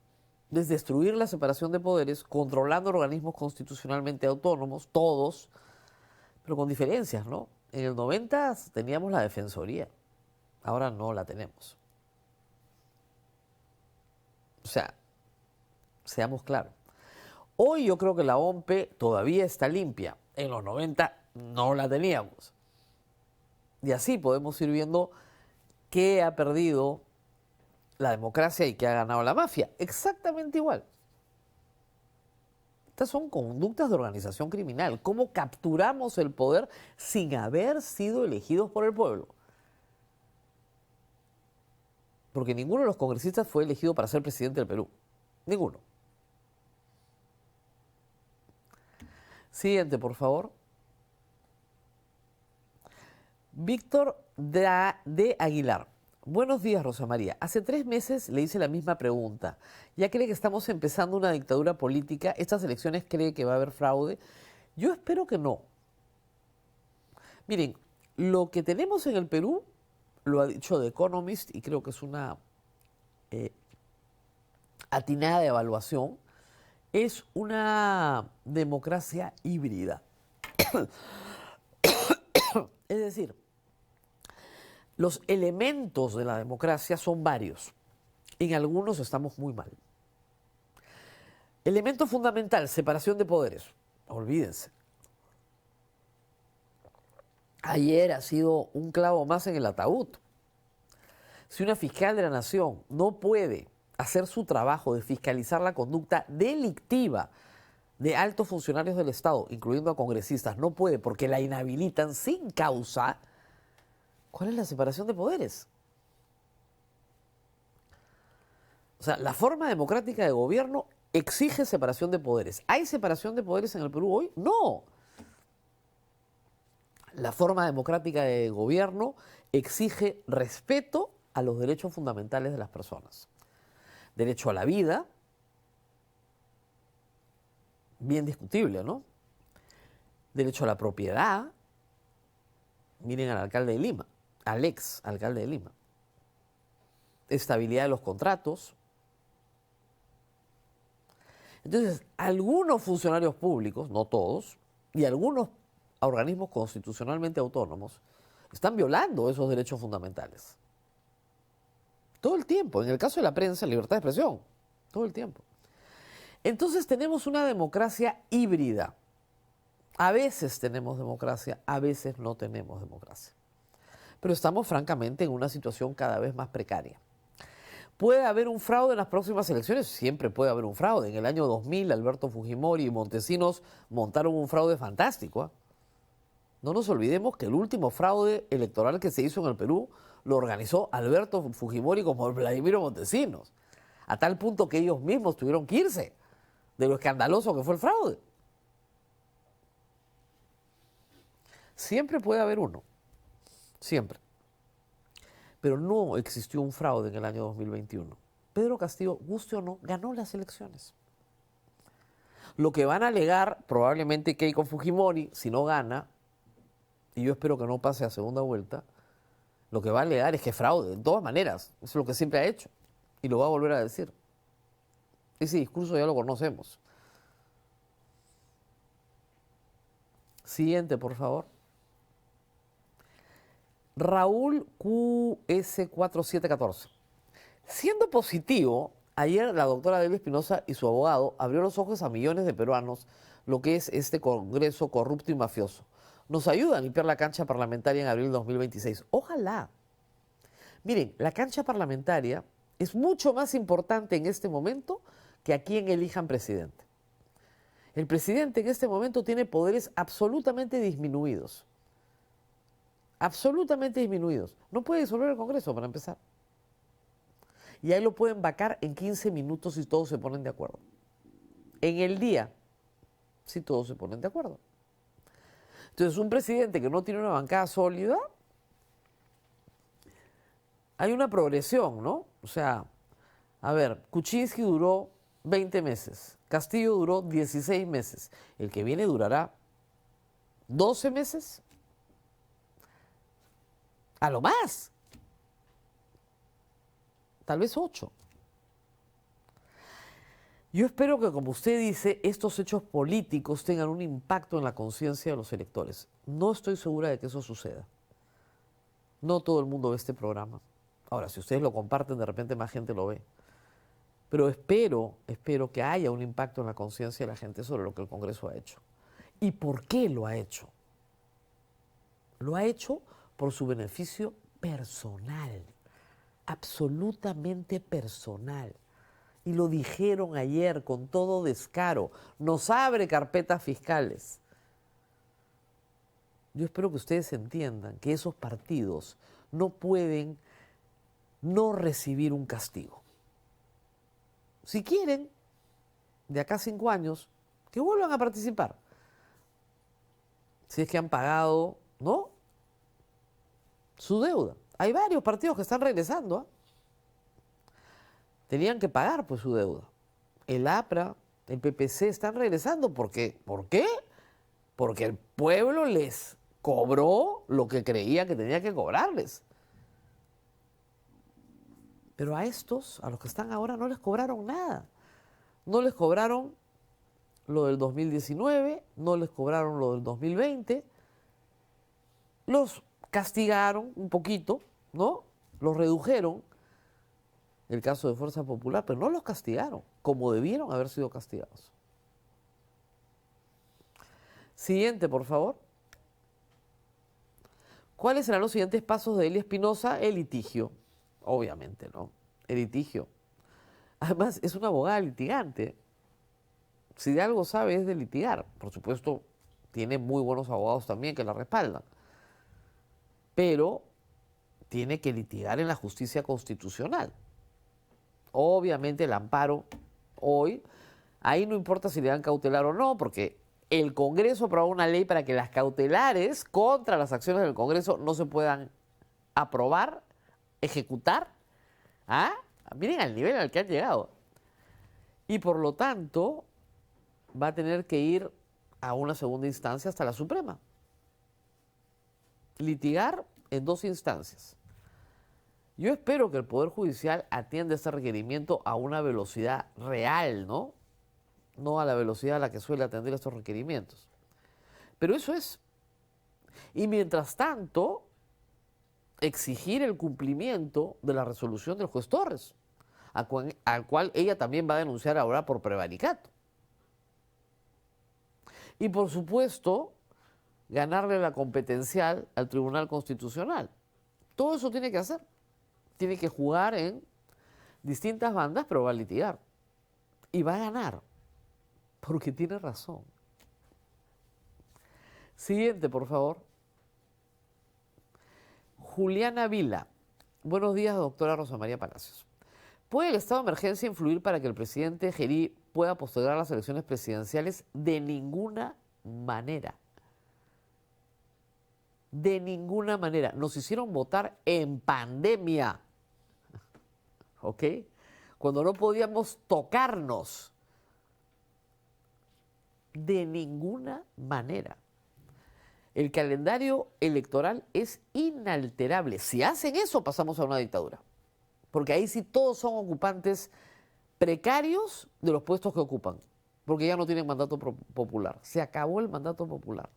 S1: Desdestruir la separación de poderes, controlando organismos constitucionalmente autónomos, todos, pero con diferencias, ¿no? En el 90 teníamos la Defensoría, ahora no la tenemos. O sea, seamos claros. Hoy yo creo que la OMPE todavía está limpia. En los 90 no la teníamos. Y así podemos ir viendo qué ha perdido la democracia y qué ha ganado la mafia. Exactamente igual. Estas son conductas de organización criminal. ¿Cómo capturamos el poder sin haber sido elegidos por el pueblo? porque ninguno de los congresistas fue elegido para ser presidente del Perú. Ninguno. Siguiente, por favor. Víctor de Aguilar. Buenos días, Rosa María. Hace 3 meses le hice la misma pregunta. ¿Ya cree que estamos empezando una dictadura política? ¿Estas elecciones cree que va a haber fraude? Yo espero que no. Miren, lo que tenemos en el Perú, lo ha dicho The Economist, y creo que es una atinada de evaluación, es una democracia híbrida. Es decir, los elementos de la democracia son varios. En algunos estamos muy mal. Elemento fundamental, separación de poderes. Olvídense. Ayer ha sido un clavo más en el ataúd. Si una fiscal de la nación no puede hacer su trabajo de fiscalizar la conducta delictiva de altos funcionarios del Estado, incluyendo a congresistas, no puede porque la inhabilitan sin causa, ¿cuál es la separación de poderes? O sea, la forma democrática de gobierno exige separación de poderes. ¿Hay separación de poderes en el Perú hoy? No. La forma democrática de gobierno exige respeto a los derechos fundamentales de las personas. Derecho a la vida, bien discutible, ¿no? Derecho a la propiedad. Miren al alcalde de Lima, al ex alcalde de Lima. Estabilidad de los contratos. Entonces, algunos funcionarios públicos, no todos, y algunos organismos constitucionalmente autónomos están violando esos derechos fundamentales. Todo el tiempo. En el caso de la prensa, libertad de expresión. Todo el tiempo. Entonces tenemos una democracia híbrida. A veces tenemos democracia, a veces no tenemos democracia. Pero estamos francamente en una situación cada vez más precaria. ¿Puede haber un fraude en las próximas elecciones? Siempre puede haber un fraude. En el año 2000, Alberto Fujimori y Montesinos montaron un fraude fantástico. No nos olvidemos que el último fraude electoral que se hizo en el Perú lo organizó Alberto Fujimori con Vladimiro Montesinos. A tal punto que ellos mismos tuvieron que irse de lo escandaloso que fue el fraude. Siempre puede haber uno. Siempre. Pero no existió un fraude en el año 2021. Pedro Castillo, guste o no, ganó las elecciones. Lo que van a alegar probablemente Keiko Fujimori, si no gana, y yo espero que no pase a segunda vuelta, lo que va a alegar es que fraude, de todas maneras. Eso es lo que siempre ha hecho. Y lo va a volver a decir. Ese discurso ya lo conocemos. Siguiente, por favor. Raúl QS4714. Siendo positivo, ayer la doctora Delia Espinosa y su abogado abrió los ojos a millones de peruanos lo que es este Congreso corrupto y mafioso. Nos ayuda a limpiar la cancha parlamentaria en abril de 2026. Ojalá. Miren, la cancha parlamentaria es mucho más importante en este momento que a quien elijan presidente. El presidente en este momento tiene poderes absolutamente disminuidos. Absolutamente disminuidos. No puede disolver el Congreso, para empezar. Y ahí lo pueden vacar en 15 minutos si todos se ponen de acuerdo. En el día, si todos se ponen de acuerdo. Entonces, un presidente que no tiene una bancada sólida, hay una progresión, ¿no? O sea, a ver, Kuczynski duró 20 meses, Castillo duró 16 meses, el que viene durará 12 meses, a lo más, tal vez 8. Yo espero que, como usted dice, estos hechos políticos tengan un impacto en la conciencia de los electores. No estoy segura de que eso suceda. No todo el mundo ve este programa. Ahora, si ustedes lo comparten, de repente más gente lo ve. Pero espero que haya un impacto en la conciencia de la gente sobre lo que el Congreso ha hecho. ¿Y por qué lo ha hecho? Lo ha hecho por su beneficio personal, absolutamente personal. Y lo dijeron ayer con todo descaro. Nos abre carpetas fiscales. Yo espero que ustedes entiendan que esos partidos no pueden no recibir un castigo. Si quieren, de acá a 5 años, que vuelvan a participar. Si es que han pagado, ¿no?, su deuda. Hay varios partidos que están regresando, ¿eh? Tenían que pagar pues su deuda. El APRA, el PPC están regresando. ¿Por qué? ¿Por qué? Porque el pueblo les cobró lo que creía que tenía que cobrarles. Pero a estos, a los que están ahora, no les cobraron nada. No les cobraron lo del 2019, no les cobraron lo del 2020. Los castigaron un poquito, ¿no? Los redujeron, el caso de Fuerza Popular, pero no los castigaron como debieron haber sido castigados. Siguiente, por favor. ¿Cuáles serán los siguientes pasos de Elia Espinosa? El litigio, obviamente, ¿no? El litigio. Además, es una abogada litigante. Si de algo sabe es de litigar. Por supuesto, tiene muy buenos abogados también que la respaldan. Pero tiene que litigar en la justicia constitucional. Obviamente el amparo hoy, ahí no importa si le dan cautelar o no, porque el Congreso aprobó una ley para que las cautelares contra las acciones del Congreso no se puedan aprobar, ejecutar. ¿Ah? Miren al nivel al que han llegado. Y por lo tanto, va a tener que ir a una segunda instancia hasta la Suprema. Litigar en 2 instancias. Yo espero que el Poder Judicial atienda este requerimiento a una velocidad real, ¿no? No a la velocidad a la que suele atender estos requerimientos. Pero eso es. Y mientras tanto, exigir el cumplimiento de la resolución del juez Torres, al cual ella también va a denunciar ahora por prevaricato. Y por supuesto, ganarle la competencial al Tribunal Constitucional. Todo eso tiene que hacer. Tiene que jugar en distintas bandas, pero va a litigar. Y va a ganar, porque tiene razón. Siguiente, por favor. Juliana Vila. Buenos días, doctora Rosa María Palacios. ¿Puede el estado de emergencia influir para que el presidente Gerí pueda postergar las elecciones presidenciales? De ninguna manera. De ninguna manera. Nos hicieron votar en pandemia. ¿Ok? Cuando no podíamos tocarnos. De ninguna manera. El calendario electoral es inalterable. Si hacen eso, pasamos a una dictadura. Porque ahí sí todos son ocupantes precarios de los puestos que ocupan. Porque ya no tienen mandato popular. Se acabó el mandato popular.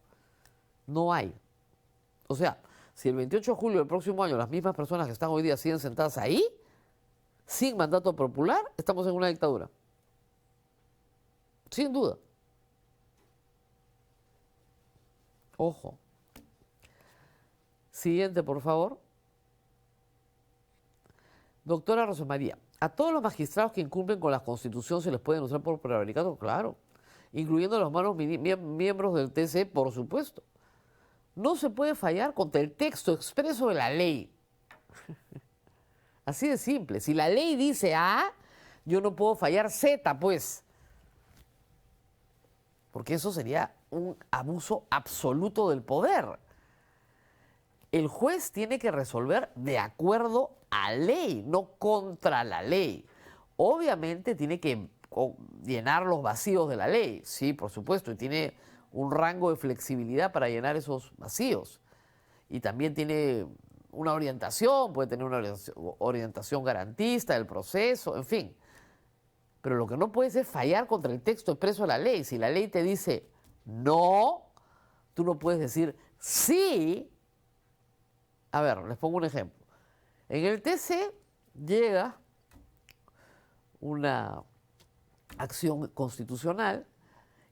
S1: No hay. O sea, si el 28 de julio del próximo año las mismas personas que están hoy día siguen sentadas ahí, sin mandato popular, estamos en una dictadura. Sin duda. Ojo. Siguiente, por favor. Doctora Rosa María, ¿a todos los magistrados que incumplen con la Constitución se les puede denunciar por prevaricato? Claro. Incluyendo a los malos miembros del TC, por supuesto. No se puede fallar contra el texto expreso de la ley. Así de simple. Si la ley dice A, yo no puedo fallar Z, pues. Porque eso sería un abuso absoluto del poder. El juez tiene que resolver de acuerdo a ley, no contra la ley. Obviamente tiene que llenar los vacíos de la ley, sí, por supuesto, y tiene un rango de flexibilidad para llenar esos vacíos. Y también tiene una orientación, puede tener una orientación garantista del proceso, en fin. Pero lo que no puede es fallar contra el texto expreso de la ley. Si la ley te dice no, tú no puedes decir sí. A ver, les pongo un ejemplo. En el TC llega una acción constitucional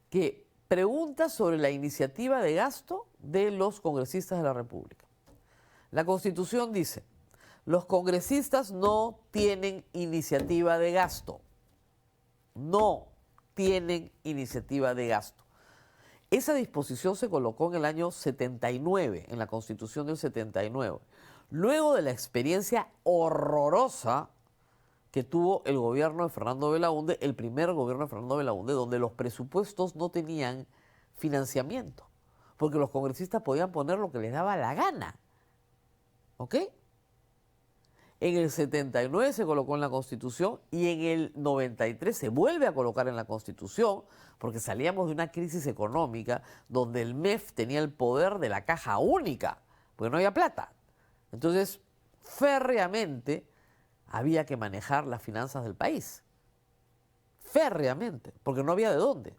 S1: que pregunta sobre la iniciativa de gasto de los congresistas de la República. La Constitución dice, los congresistas no tienen iniciativa de gasto. No tienen iniciativa de gasto. Esa disposición se colocó en el año 79, en la Constitución del 79. luego de la experiencia horrorosa que tuvo el gobierno de Fernando Belaúnde, el primer gobierno de Fernando Belaúnde, donde los presupuestos no tenían financiamiento, porque los congresistas podían poner lo que les daba la gana. ¿Ok? En el 79 se colocó en la Constitución y en el 93 se vuelve a colocar en la Constitución porque salíamos de una crisis económica donde el MEF tenía el poder de la caja única, porque no había plata. Entonces, férreamente había que manejar las finanzas del país. Férreamente, porque no había de dónde.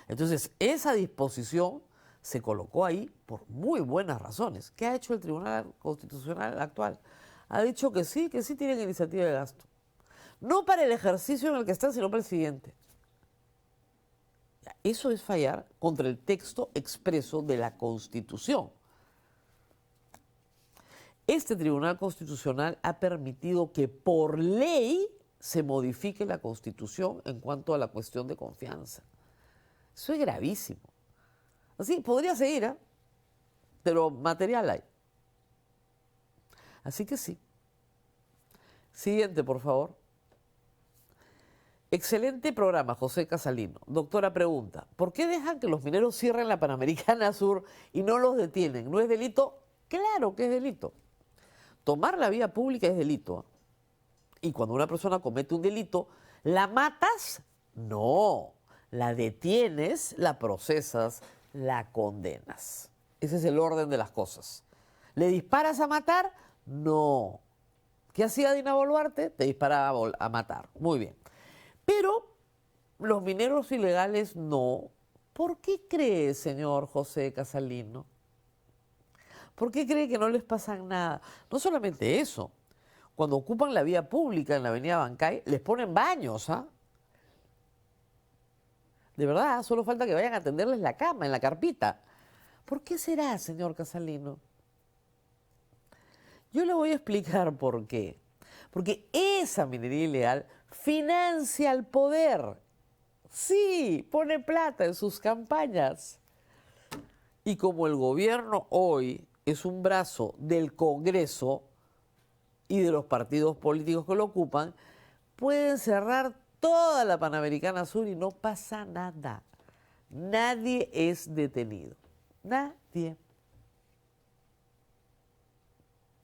S1: Entonces, esa disposición se colocó ahí por muy buenas razones. ¿Qué ha hecho el Tribunal Constitucional actual? Ha dicho que sí tienen iniciativa de gasto. No para el ejercicio en el que están, sino para el siguiente. Eso es fallar contra el texto expreso de la Constitución. Este Tribunal Constitucional ha permitido que por ley se modifique la Constitución en cuanto a la cuestión de confianza. Eso es gravísimo. Así, podría seguir, ¿eh? Pero material hay. Así que sí. Siguiente, por favor. Excelente programa, José Casalino. Doctora pregunta, ¿por qué dejan que los mineros cierren la Panamericana Sur y no los detienen? ¿No es delito? Claro que es delito. Tomar la vía pública es delito. Y cuando una persona comete un delito, ¿la matas? No. La detienes, la procesas, la condenas. Ese es el orden de las cosas. ¿Le disparas a matar? No. ¿Qué hacía Dina Boluarte? Te disparaba a matar. Muy bien. Pero los mineros ilegales no. ¿Por qué cree, señor José Casalino? ¿Por qué cree que no les pasa nada? No solamente eso. Cuando ocupan la vía pública en la avenida Bancay, les ponen baños, ¿ah? De verdad, solo falta que vayan a tenderles la cama en la carpita. ¿Por qué será, señor Casalino? Yo le voy a explicar por qué. Porque esa minería ilegal financia al poder. Sí, pone plata en sus campañas. Y como el gobierno hoy es un brazo del Congreso y de los partidos políticos que lo ocupan, pueden cerrar toda la Panamericana Sur y no pasa nada. Nadie es detenido. Nadie.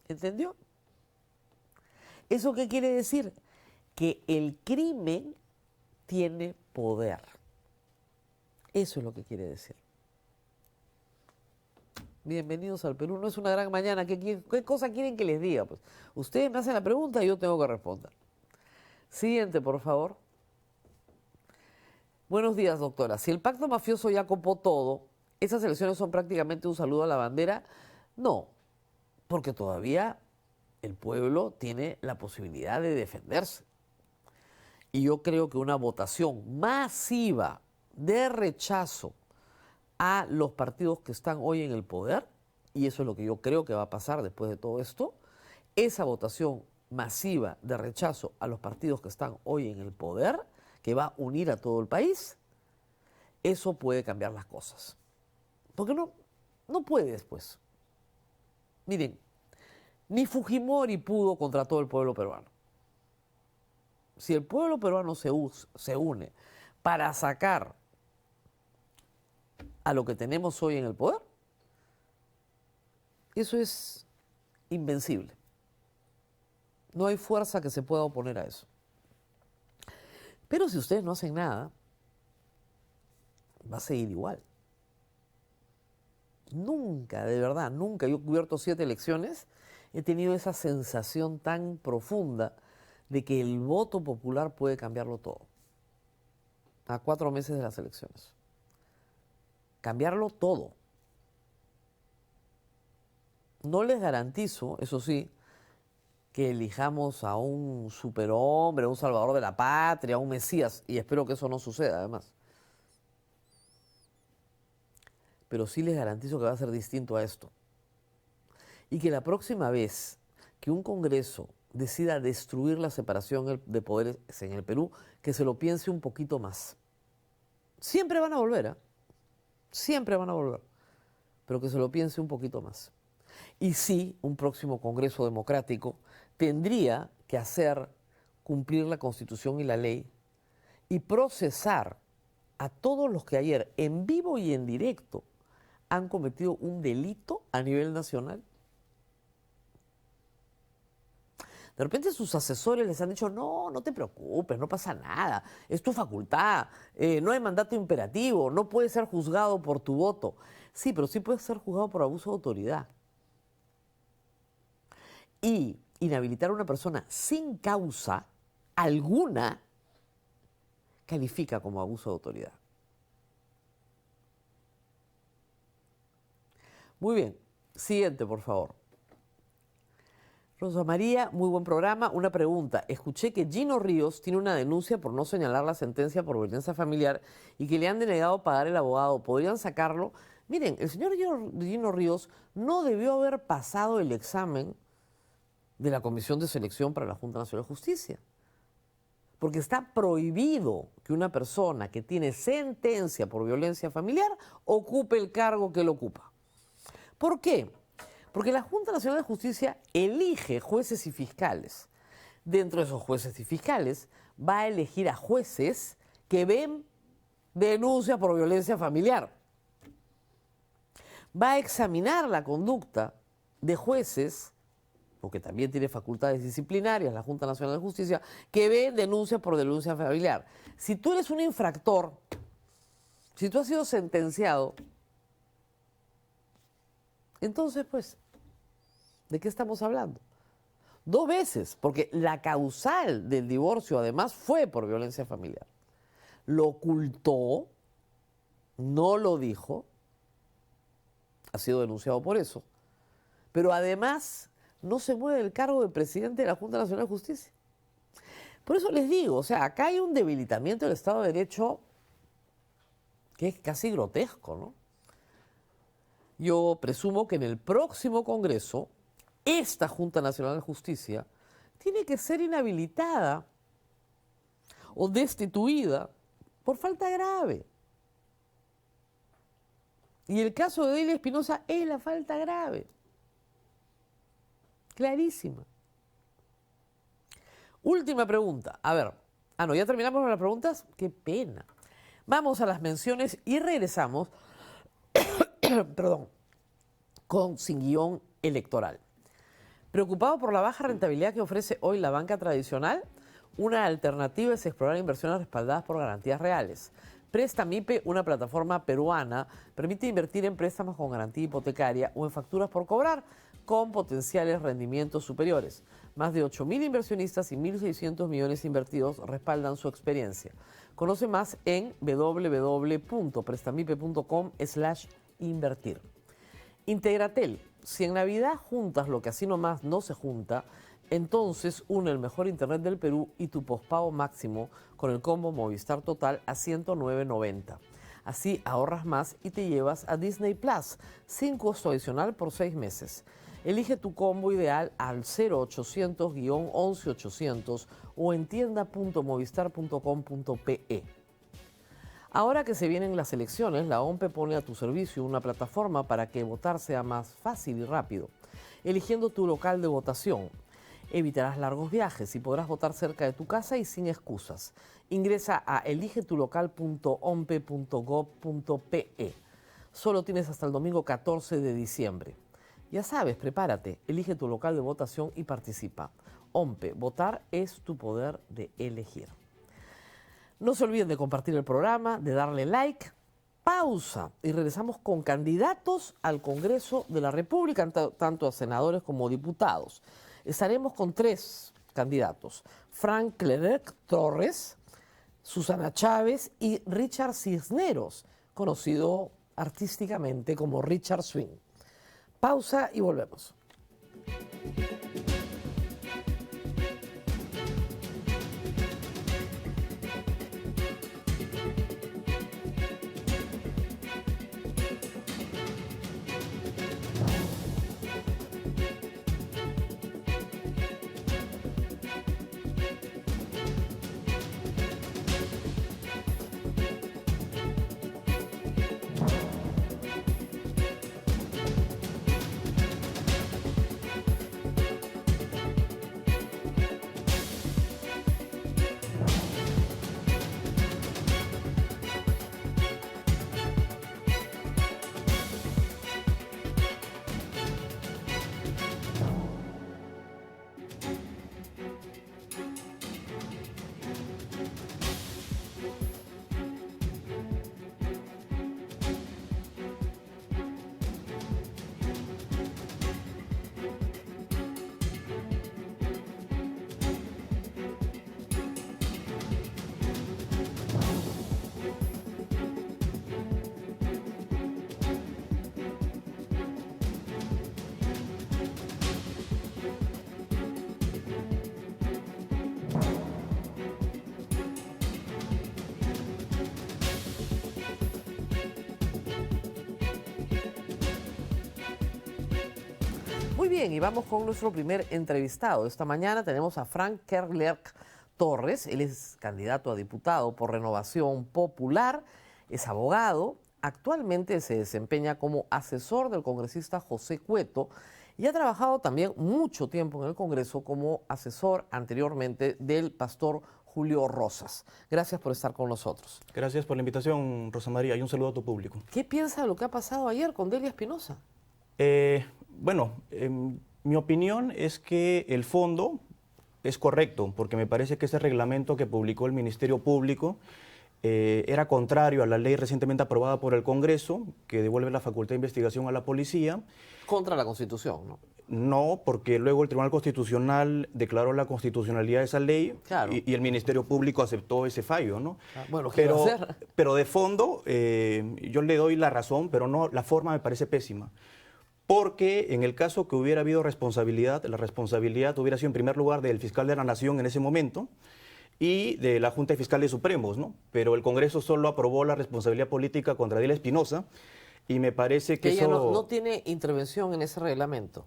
S1: ¿Entendió? ¿Eso qué quiere decir? Que el crimen tiene poder. Eso es lo que quiere decir. Bienvenidos al Perú. No es una gran mañana. ¿Qué cosa quieren que les diga? Pues ustedes me hacen la pregunta y yo tengo que responder. Siguiente, por favor. Buenos días, doctora. Si el pacto mafioso ya copó todo, ¿esas elecciones son prácticamente un saludo a la bandera? No, porque todavía el pueblo tiene la posibilidad de defenderse. Y yo creo que una votación masiva de rechazo a los partidos que están hoy en el poder, y eso es lo que yo creo que va a pasar después de todo esto, esa votación masiva de rechazo a los partidos que están hoy en el poder, que va a unir a todo el país, eso puede cambiar las cosas. Porque no puedes, pues. Miren, ni Fujimori pudo contra todo el pueblo peruano. Si el pueblo peruano se une para sacar a lo que tenemos hoy en el poder, eso es invencible. No hay fuerza que se pueda oponer a eso. Pero si ustedes no hacen nada, va a seguir igual. Nunca, de verdad, nunca, yo he cubierto 7 elecciones, he tenido esa sensación tan profunda de que el voto popular puede cambiarlo todo. A 4 meses de las elecciones. Cambiarlo todo. No les garantizo, eso sí, que elijamos a un superhombre, a un salvador de la patria, a un mesías, y espero que eso no suceda además. Pero sí les garantizo que va a ser distinto a esto. Y que la próxima vez que un Congreso decida destruir la separación de poderes en el Perú, que se lo piense un poquito más. Siempre van a volver, ¿eh? Siempre van a volver. Pero que se lo piense un poquito más. Y sí, un próximo Congreso Democrático tendría que hacer cumplir la Constitución y la ley y procesar a todos los que ayer, en vivo y en directo, han cometido un delito a nivel nacional. De repente sus asesores les han dicho, no, no te preocupes, no pasa nada, es tu facultad, no hay mandato imperativo, no puedes ser juzgado por tu voto. Sí, pero sí puedes ser juzgado por abuso de autoridad. Y inhabilitar a una persona sin causa alguna califica como abuso de autoridad. Muy bien, siguiente, por favor. Rosa María, muy buen programa. Una pregunta. Escuché que Gino Ríos tiene una denuncia por no señalar la sentencia por violencia familiar y que le han denegado pagar el abogado. ¿Podrían sacarlo? Miren, el señor Gino Ríos no debió haber pasado el examen de la Comisión de Selección para la Junta Nacional de Justicia. Porque está prohibido que una persona que tiene sentencia por violencia familiar ocupe el cargo que él ocupa. ¿Por qué? Porque la Junta Nacional de Justicia elige jueces y fiscales. Dentro de esos jueces y fiscales va a elegir a jueces que ven denuncias por violencia familiar. Va a examinar la conducta de jueces, porque también tiene facultades disciplinarias la Junta Nacional de Justicia, que ve denuncias por violencia familiar. Si tú eres un infractor, si tú has sido sentenciado, entonces, pues, ¿de qué estamos hablando? 2 veces, porque la causal del divorcio además fue por violencia familiar. Lo ocultó, no lo dijo, ha sido denunciado por eso, pero además no se mueve del cargo de presidente de la Junta Nacional de Justicia. Por eso les digo, o sea, acá hay un debilitamiento del Estado de Derecho que es casi grotesco, ¿no? Yo presumo que en el próximo Congreso, esta Junta Nacional de Justicia tiene que ser inhabilitada o destituida por falta grave. Y el caso de Delia Espinosa es la falta grave. Clarísima. Última pregunta. A ver. No, ya terminamos con las preguntas. Qué pena. Vamos a las menciones y regresamos perdón, con Sin Guión Electoral. ¿Preocupado por la baja rentabilidad que ofrece hoy la banca tradicional? Una alternativa es explorar inversiones respaldadas por garantías reales. Prestamipe, una plataforma peruana, permite invertir en préstamos con garantía hipotecaria o en facturas por cobrar con potenciales rendimientos superiores. Más de 8.000 inversionistas y 1.600 millones invertidos respaldan su experiencia. Conoce más en www.prestamipe.com/invertir. Integratel. Si en Navidad juntas lo que así nomás no se junta, entonces une el mejor internet del Perú y tu pospago máximo con el combo Movistar Total a $109.90. Así ahorras más y te llevas a Disney Plus sin costo adicional por 6 meses. Elige tu combo ideal al 0800-11800 o en tienda.movistar.com.pe. Ahora que se vienen las elecciones, la OMPE pone a tu servicio una plataforma para que votar sea más fácil y rápido. Eligiendo tu local de votación, evitarás largos viajes y podrás votar cerca de tu casa y sin excusas. Ingresa a eligetulocal.ompe.gov.pe. Solo tienes hasta el domingo 14 de diciembre. Ya sabes, prepárate, elige tu local de votación y participa. OMPE, votar es tu poder de elegir. No se olviden de compartir el programa, de darle like, pausa y regresamos con candidatos al Congreso de la República, tanto a senadores como diputados. Estaremos con 3 candidatos, Frank Clerc Torres, Susana Chávez y Richard Cisneros, conocido artísticamente como Richard Swing. Pausa y volvemos. Muy bien, y vamos con nuestro primer entrevistado. Esta mañana tenemos a Frank Kerlerk Torres. Él es candidato a diputado por Renovación Popular, es abogado, actualmente se desempeña como asesor del congresista José Cueto y ha trabajado también mucho tiempo en el Congreso como asesor anteriormente del pastor Julio Rosas. Gracias por estar con nosotros.
S4: Gracias por la invitación, Rosa María, y un saludo a tu público.
S1: ¿Qué piensa de lo que ha pasado ayer con Delia Espinosa?
S4: Mi opinión es que el fondo es correcto, porque me parece que ese reglamento que publicó el Ministerio Público era contrario a la ley recientemente aprobada por el Congreso, que devuelve la facultad de investigación a la policía.
S1: Contra la Constitución, ¿no?
S4: No, porque luego el Tribunal Constitucional declaró la constitucionalidad de esa ley,
S1: claro,
S4: y el Ministerio Público aceptó ese fallo, ¿no?
S1: Bueno, ¿qué va a hacer?
S4: Pero de fondo, yo le doy la razón, pero no, la forma me parece pésima. Porque en el caso que hubiera habido responsabilidad, la responsabilidad hubiera sido en primer lugar del fiscal de la Nación en ese momento y de la Junta de Fiscales Supremos, ¿no? Pero el Congreso solo aprobó la responsabilidad política contra Delia Espinosa y me parece que
S1: ella
S4: eso...
S1: no tiene intervención en ese reglamento.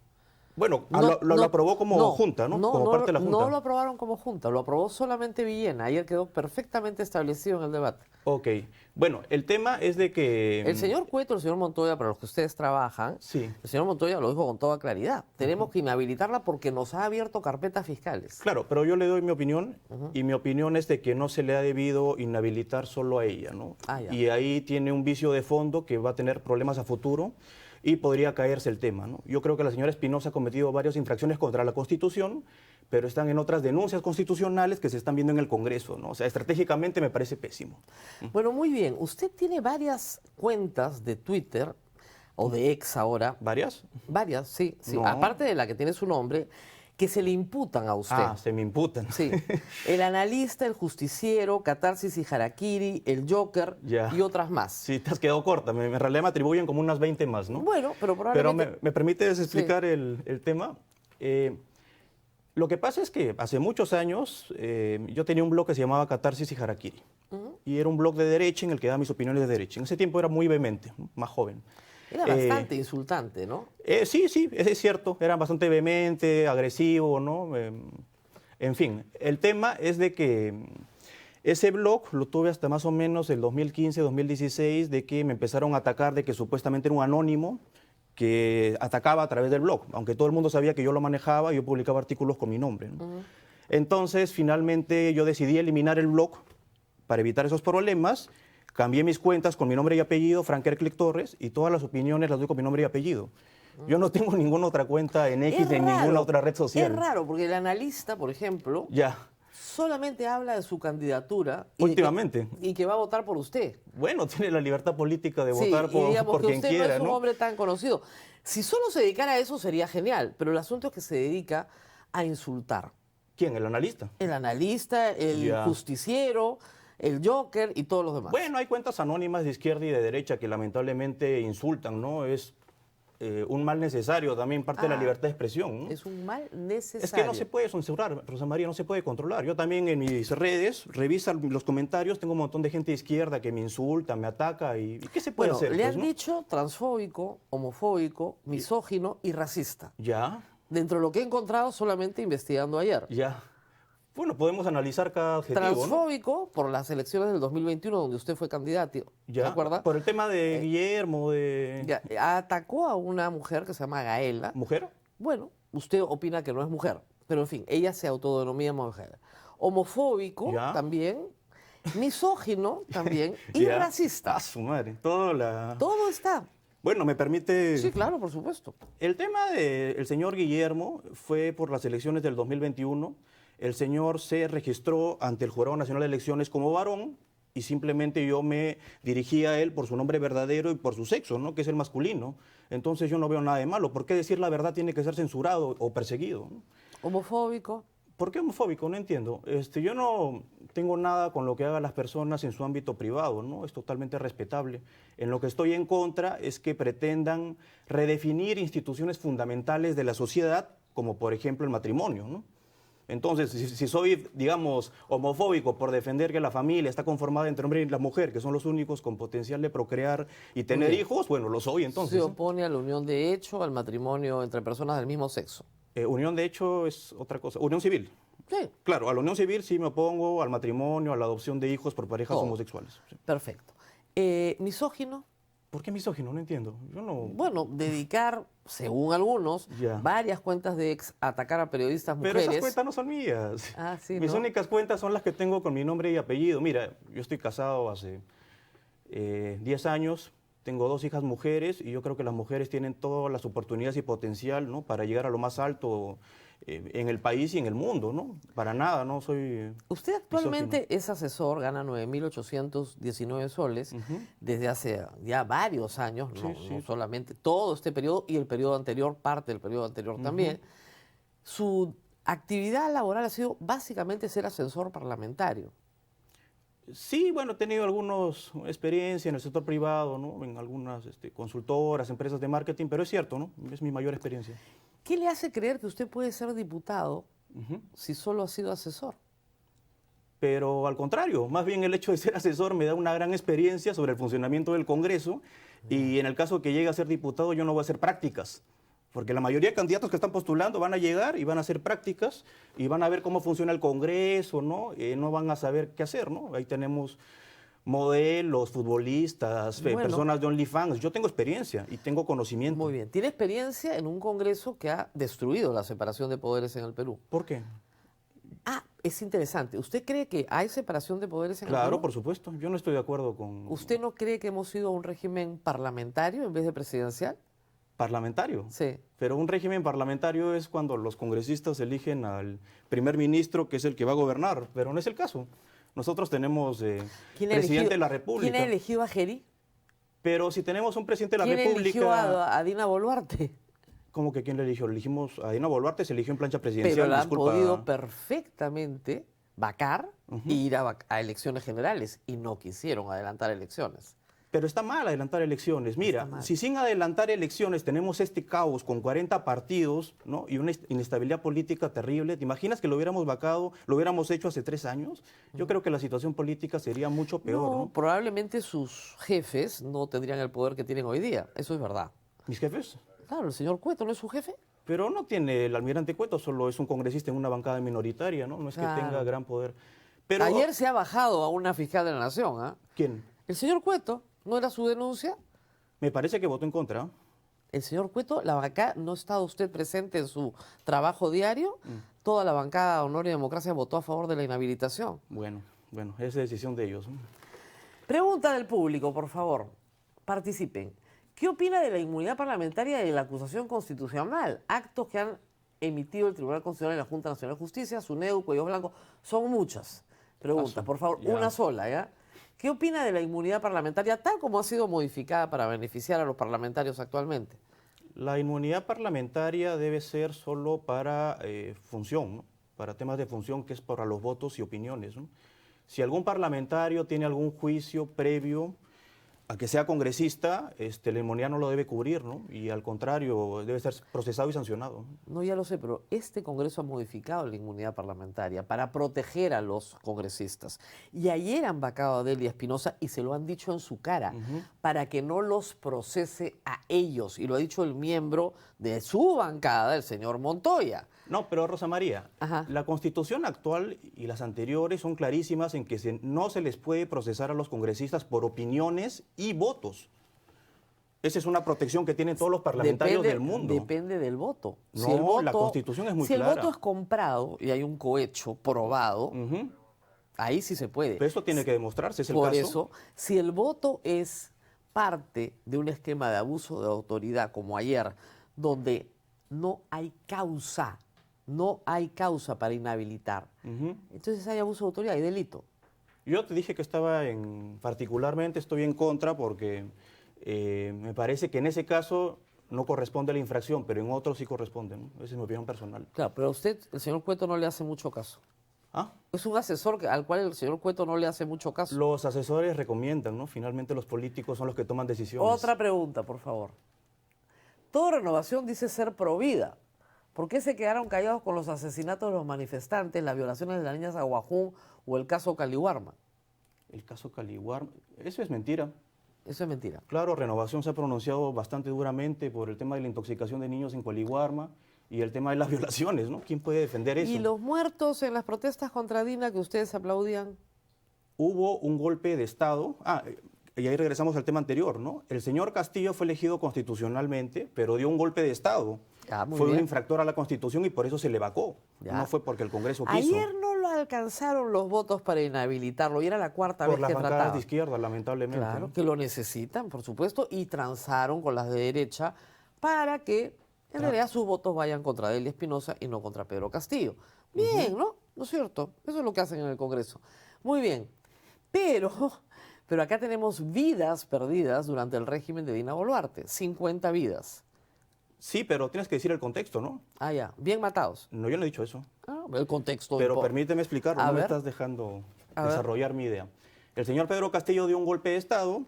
S4: Bueno, lo aprobó como Junta, ¿no? Como parte de la Junta.
S1: No lo aprobaron como Junta, lo aprobó solamente Villena. Ayer quedó perfectamente establecido en el debate.
S4: Ok. Bueno, el tema es de que...
S1: El señor Cueto, el señor Montoya, para los que ustedes trabajan,
S4: sí,
S1: el señor Montoya lo dijo con toda claridad. Tenemos que inhabilitarla porque nos ha abierto carpetas fiscales.
S4: Claro, pero yo le doy mi opinión, y mi opinión es de que no se le ha debido inhabilitar solo a ella, ¿no? Y ahí tiene un vicio de fondo que va a tener problemas a futuro y podría caerse el tema, ¿no? Yo creo que la señora Espinosa ha cometido varias infracciones contra la Constitución, pero están en otras denuncias constitucionales que se están viendo en el Congreso, ¿no? O sea, estratégicamente me parece pésimo.
S1: Bueno, muy bien. Usted tiene varias cuentas de Twitter, o de X ahora.
S4: ¿Varias?
S1: Varias, sí.
S4: No.
S1: Aparte de la que tiene su nombre, que se le imputan a usted.
S4: Ah, se me imputan.
S1: Sí. El Analista, El Justiciero, Catarsis y Harakiri, El Joker y otras más.
S4: Sí, te has quedado corta. En realidad me atribuyen como unas 20 más, ¿no?
S1: Bueno, pero probablemente...
S4: Pero ¿me permites explicar el tema? Lo que pasa es que hace muchos años yo tenía un blog que se llamaba Catarsis y Harakiri. Y era un blog de derecha en el que daba mis opiniones de derecha. En ese tiempo era muy vehemente, ¿no? Más joven.
S1: Era bastante insultante, ¿no?
S4: Sí, es cierto. Era bastante vehemente, agresivo, ¿no? En fin, el tema es de que ese blog lo tuve hasta más o menos el 2015, 2016, de que me empezaron a atacar de que supuestamente era un anónimo que atacaba a través del blog, aunque todo el mundo sabía que yo lo manejaba y yo publicaba artículos con mi nombre, ¿no? Entonces, finalmente yo decidí eliminar el blog para evitar esos problemas. Cambié mis cuentas con mi nombre y apellido, Frank Kerlerk Torres, y todas las opiniones las doy con mi nombre y apellido. Yo no tengo ninguna otra cuenta en X, en ninguna otra red social.
S1: Es raro, porque el Analista, por ejemplo, solamente habla de su candidatura.
S4: Últimamente.
S1: Y que va a votar por usted.
S4: Bueno, tiene la libertad política de votar por quien
S1: usted
S4: quiera,
S1: no es un hombre tan conocido. Si solo se dedicara a eso sería genial, pero el asunto es que se dedica a insultar.
S4: ¿Quién? ¿El Analista?
S1: El Analista, el Justiciero, el Joker y todos los demás.
S4: Bueno, hay cuentas anónimas de izquierda y de derecha que lamentablemente insultan, ¿no? Es un mal necesario, también parte de la libertad de expresión, ¿no?
S1: Es un mal necesario.
S4: Es que no se puede censurar, Rosa María, no se puede controlar. Yo también en mis redes, revisa los comentarios, tengo un montón de gente de izquierda que me insulta, me ataca, ¿y qué se puede hacer?
S1: Le han dicho transfóbico, homofóbico, misógino y racista.
S4: Ya.
S1: Dentro de lo que he encontrado solamente investigando ayer.
S4: Ya. Bueno, podemos analizar cada adjetivo,
S1: transfóbico, ¿no? Por las elecciones del 2021, donde usted fue candidato. ¿Se acuerda?
S4: Por el tema de Guillermo,
S1: atacó a una mujer que se llama Gaela.
S4: ¿Mujer?
S1: Bueno, usted opina que no es mujer, pero en fin, ella se autodenomina mujer. Homofóbico también, misógino también y racista.
S4: A su madre, todo
S1: está.
S4: Bueno, ¿me permite?
S1: Sí, claro, por supuesto.
S4: El tema del señor Guillermo fue por las elecciones del 2021. El señor se registró ante el Jurado Nacional de Elecciones como varón y simplemente yo me dirigí a él por su nombre verdadero y por su sexo, ¿no? Que es el masculino. Entonces yo no veo nada de malo. ¿Por qué decir la verdad tiene que ser censurado o perseguido?
S1: ¿Homofóbico?
S4: ¿Por qué homofóbico? No entiendo. Yo no tengo nada con lo que hagan las personas en su ámbito privado, ¿no? Es totalmente respetable. En lo que estoy en contra es que pretendan redefinir instituciones fundamentales de la sociedad, como por ejemplo el matrimonio, ¿no? Entonces, si soy, digamos, homofóbico por defender que la familia está conformada entre hombre y la mujer, que son los únicos con potencial de procrear y tener hijos, bueno, lo soy entonces.
S1: Se opone a la unión de hecho, al matrimonio entre personas del mismo sexo.
S4: Unión de hecho es otra cosa. Unión civil.
S1: Sí.
S4: Claro, a la unión civil sí me opongo, al matrimonio, a la adopción de hijos por parejas
S1: Todo.
S4: homosexuales. Sí.
S1: Perfecto. Misógino.
S4: ¿Por qué misógino? No entiendo. Yo no...
S1: Bueno, dedicar, según algunos,
S4: Ya.
S1: varias cuentas de ex a atacar a periodistas
S4: Pero
S1: mujeres.
S4: esas cuentas no son mías.
S1: Ah, sí,
S4: Mis
S1: ¿no?
S4: únicas cuentas son las que tengo con mi nombre y apellido. Mira, yo estoy casado hace 10 años, tengo 2 hijas mujeres y yo creo que las mujeres tienen todas las oportunidades y potencial, ¿no?, para llegar a lo más alto en el país y en el mundo, ¿no? Para nada, no soy...
S1: Usted actualmente es asesor, gana 9.819 soles desde hace ya varios años, no,
S4: Sí,
S1: no
S4: sí.
S1: solamente todo este periodo y el periodo anterior, parte del periodo anterior también. Su actividad laboral ha sido básicamente ser asesor parlamentario.
S4: Sí, bueno, he tenido algunas experiencias en el sector privado, ¿no?, en algunas consultoras, empresas de marketing, pero es cierto, ¿no?, es mi mayor experiencia.
S1: ¿Qué le hace creer que usted puede ser diputado
S4: Ujú.
S1: si solo ha sido asesor?
S4: Pero al contrario, más bien el hecho de ser asesor me da una gran experiencia sobre el funcionamiento del Congreso y en el caso que llegue a ser diputado yo no voy a hacer prácticas, porque la mayoría de candidatos que están postulando van a llegar y van a hacer prácticas y van a ver cómo funciona el Congreso, ¿no? No van a saber qué hacer, ¿no? Ahí tenemos modelos, futbolistas,
S1: Bueno.
S4: personas de OnlyFans. Yo tengo experiencia y tengo conocimiento.
S1: Muy bien. Tiene experiencia en un Congreso que ha destruido la separación de poderes en el Perú.
S4: ¿Por qué?
S1: Ah, es interesante. ¿Usted cree que hay separación de poderes en el
S4: Claro,
S1: Perú?
S4: por supuesto. Yo no estoy de acuerdo con...
S1: ¿Usted no cree que hemos ido a un régimen parlamentario en vez de presidencial?
S4: Parlamentario.
S1: Sí.
S4: Pero un régimen parlamentario es cuando los congresistas eligen al primer ministro, que es el que va a gobernar, pero no es el caso. Nosotros tenemos presidente de la República.
S1: ¿Quién ha elegido a Geri?
S4: Pero si tenemos un presidente de la
S1: ¿Quién eligió
S4: República...
S1: a Dina Boluarte?
S4: ¿Cómo que quién le eligió? Elegimos a Dina Boluarte, se eligió en plancha presidencial.
S1: Pero la han
S4: disculpa.
S1: podido perfectamente vacar e ir a elecciones generales y no quisieron adelantar elecciones.
S4: Pero está mal adelantar elecciones. Mira,
S1: Está mal.
S4: si sin adelantar elecciones tenemos este caos con 40 partidos, ¿no?, y una inestabilidad política terrible, ¿te imaginas que lo hubiéramos vacado, lo hubiéramos hecho hace 3 años? Yo creo que la situación política sería mucho peor,
S1: No,
S4: ¿no?
S1: probablemente sus jefes no tendrían el poder que tienen hoy día. Eso es verdad.
S4: ¿Mis jefes?
S1: Claro, el señor Cueto no es su jefe.
S4: Pero no tiene el almirante Cueto, solo es un congresista en una bancada minoritaria, ¿no? No es que
S1: Claro.
S4: tenga gran poder. Pero,
S1: Ayer se ha bajado a una fiscal de la Nación. ¿Ah?
S4: ¿quién?
S1: El señor Cueto, ¿no era su denuncia?
S4: Me parece que votó en contra.
S1: El señor Cueto, la bancada, ¿no estaba usted presente en su trabajo diario? Toda la bancada Honor y Democracia votó a favor de la inhabilitación.
S4: Bueno, es decisión de ellos, ¿no?
S1: Pregunta del público, por favor. Participen. ¿Qué opina de la inmunidad parlamentaria y de la acusación constitucional? Actos que han emitido el Tribunal Constitucional y la Junta Nacional de Justicia, SUNEDU, Cuello Blanco, son muchas. Preguntas, por favor,
S4: ya.
S1: una sola, ¿ya? ¿Qué opina de la inmunidad parlamentaria tal como ha sido modificada para beneficiar a los parlamentarios actualmente?
S4: La inmunidad parlamentaria debe ser solo para función, ¿no?, para temas de función, que es para los votos y opiniones, ¿no? Si algún parlamentario tiene algún juicio previo a que sea congresista, la inmunidad no lo debe cubrir, ¿no? Y al contrario, debe ser procesado y sancionado.
S1: No, ya lo sé, pero este Congreso ha modificado la inmunidad parlamentaria para proteger a los congresistas. Y ayer han vacado a Delia Espinosa y se lo han dicho en su cara, para que no los procese a ellos. Y lo ha dicho el miembro de su bancada, el señor Montoya.
S4: No, pero Rosa María,
S1: Ajá.
S4: la Constitución actual y las anteriores son clarísimas en que no se les puede procesar a los congresistas por opiniones y votos. Esa es una protección que tienen todos los parlamentarios del mundo.
S1: Depende del voto.
S4: No, la Constitución es muy clara.
S1: Si el voto es comprado y hay un cohecho probado,
S4: Ujú.
S1: ahí sí se puede.
S4: Pero eso tiene que demostrarse, es el
S1: Por
S4: caso.
S1: eso, si el voto es parte de un esquema de abuso de autoridad, como ayer, donde no hay causa para inhabilitar, entonces hay abuso de autoridad, hay delito.
S4: Yo te dije que particularmente estoy en contra porque me parece que en ese caso no corresponde la infracción, pero en otros sí corresponde, ¿no? Esa es mi opinión personal.
S1: Claro, pero a usted, el señor Cueto, no le hace mucho caso.
S4: ¿Ah?
S1: Es un asesor al cual el señor Cueto no le hace mucho caso.
S4: Los asesores recomiendan, ¿no? Finalmente los políticos son los que toman decisiones.
S1: Otra pregunta, por favor. Toda Renovación dice ser provida, ¿Por qué se quedaron callados con los asesinatos de los manifestantes, las violaciones de las niñas Aguajún o el caso Caliwarma?
S4: El caso Caliwarma, eso es mentira.
S1: Eso es mentira.
S4: Claro, Renovación se ha pronunciado bastante duramente por el tema de la intoxicación de niños en Caliwarma y el tema de las violaciones, ¿no? ¿Quién puede defender eso?
S1: ¿Y los muertos en las protestas contra Dina que ustedes aplaudían?
S4: Hubo un golpe de Estado. Y ahí regresamos al tema anterior, ¿no? El señor Castillo fue elegido constitucionalmente, pero dio un golpe de Estado.
S1: Muy
S4: fue
S1: bien.
S4: un infractor a la Constitución y por eso se le vacó.
S1: Ya.
S4: No fue porque el Congreso quiso.
S1: Ayer no lo alcanzaron los votos para inhabilitarlo y era la cuarta
S4: Por
S1: vez
S4: las
S1: que
S4: bancadas
S1: trataban.
S4: de izquierda, lamentablemente.
S1: Claro,
S4: ¿no?
S1: que lo necesitan, por supuesto, y transaron con las de derecha para que en realidad sus votos vayan contra Delia Espinosa y no contra Pedro Castillo. Bien, ¿no? ¿No es cierto? Eso es lo que hacen en el Congreso. Muy bien. Pero acá tenemos vidas perdidas durante el régimen de Dina Boluarte. 50 vidas.
S4: Sí, pero tienes que decir el contexto, ¿no?
S1: Ah, ya. Bien matados.
S4: No, yo no he dicho eso.
S1: Ah, el contexto.
S4: Pero permíteme explicarlo,
S1: A
S4: no me
S1: ver.
S4: estás dejando
S1: A ver.
S4: desarrollar mi idea. El señor Pedro Castillo dio un golpe de Estado,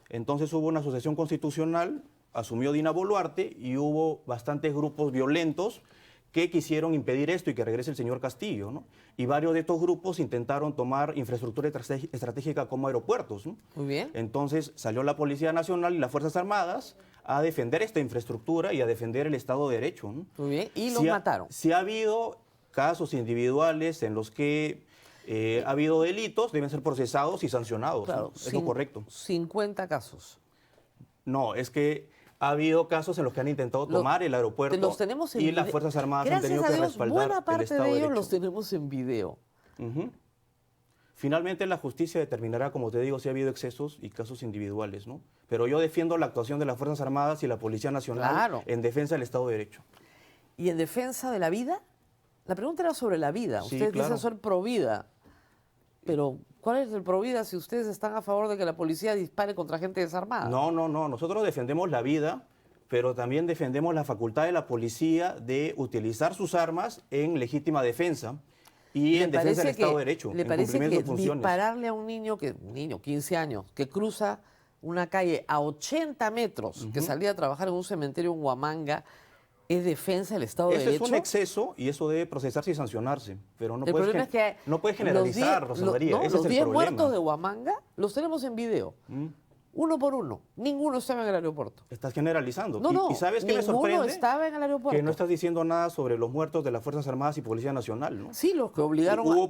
S4: entonces hubo una asociación constitucional, asumió Dina Boluarte y hubo bastantes grupos violentos que quisieron impedir esto y que regrese el señor Castillo, ¿no? Y varios de estos grupos intentaron tomar infraestructura estratégica como aeropuertos, ¿no?
S1: Muy bien.
S4: Entonces salió la Policía Nacional y las Fuerzas Armadas a defender esta infraestructura y a defender el Estado de Derecho, ¿no?
S1: Muy bien. Y los
S4: Sí
S1: mataron.
S4: Si ha habido casos individuales en los que ha habido delitos, deben ser procesados y sancionados,
S1: Claro.
S4: ¿no? Es lo correcto.
S1: 50 casos.
S4: No, es que ha habido casos en los que han intentado tomar el aeropuerto
S1: Los tenemos en
S4: y las
S1: video.
S4: Fuerzas Armadas
S1: Gracias
S4: han tenido
S1: a
S4: que
S1: Dios,
S4: respaldar
S1: buena
S4: el
S1: parte
S4: Estado
S1: de
S4: de
S1: ellos
S4: Derecho.
S1: los tenemos en video.
S4: Ujú. Finalmente la justicia determinará, como te digo, si ha habido excesos y casos individuales, ¿no? Pero yo defiendo la actuación de las Fuerzas Armadas y la Policía Nacional
S1: Claro.
S4: en defensa del Estado de Derecho.
S1: ¿Y en defensa de la vida? La pregunta era sobre la vida.
S4: Sí,
S1: Ustedes
S4: claro.
S1: dicen ser pro vida. Pero, ¿cuál es el pro vida si ustedes están a favor de que la policía dispare contra gente desarmada?
S4: No. Nosotros defendemos la vida, pero también defendemos la facultad de la policía de utilizar sus armas en legítima defensa y en defensa del Estado de Derecho,
S1: ¿Le
S4: en
S1: parece
S4: cumplimiento
S1: que
S4: de funciones.
S1: dispararle a un niño, 15 años, que cruza una calle a 80 metros, que salía a trabajar en un cementerio en Huamanga, es defensa del Estado de
S4: Eso
S1: Derecho?
S4: es un exceso y eso debe procesarse y sancionarse, pero no
S1: El
S4: puedes,
S1: problema es que
S4: no puedes generalizar, Rosa María, ese
S1: los
S4: es el
S1: 10
S4: problema.
S1: muertos de Huamanga los tenemos en video. Uno por uno. Ninguno estaba en el aeropuerto.
S4: Estás generalizando.
S1: No,
S4: ¿Y sabes qué me
S1: ninguno
S4: sorprende?
S1: estaba en el aeropuerto.
S4: Que no estás diciendo nada sobre los muertos de las Fuerzas Armadas y Policía Nacional, ¿no?
S1: Sí, los que obligaron
S4: Hubo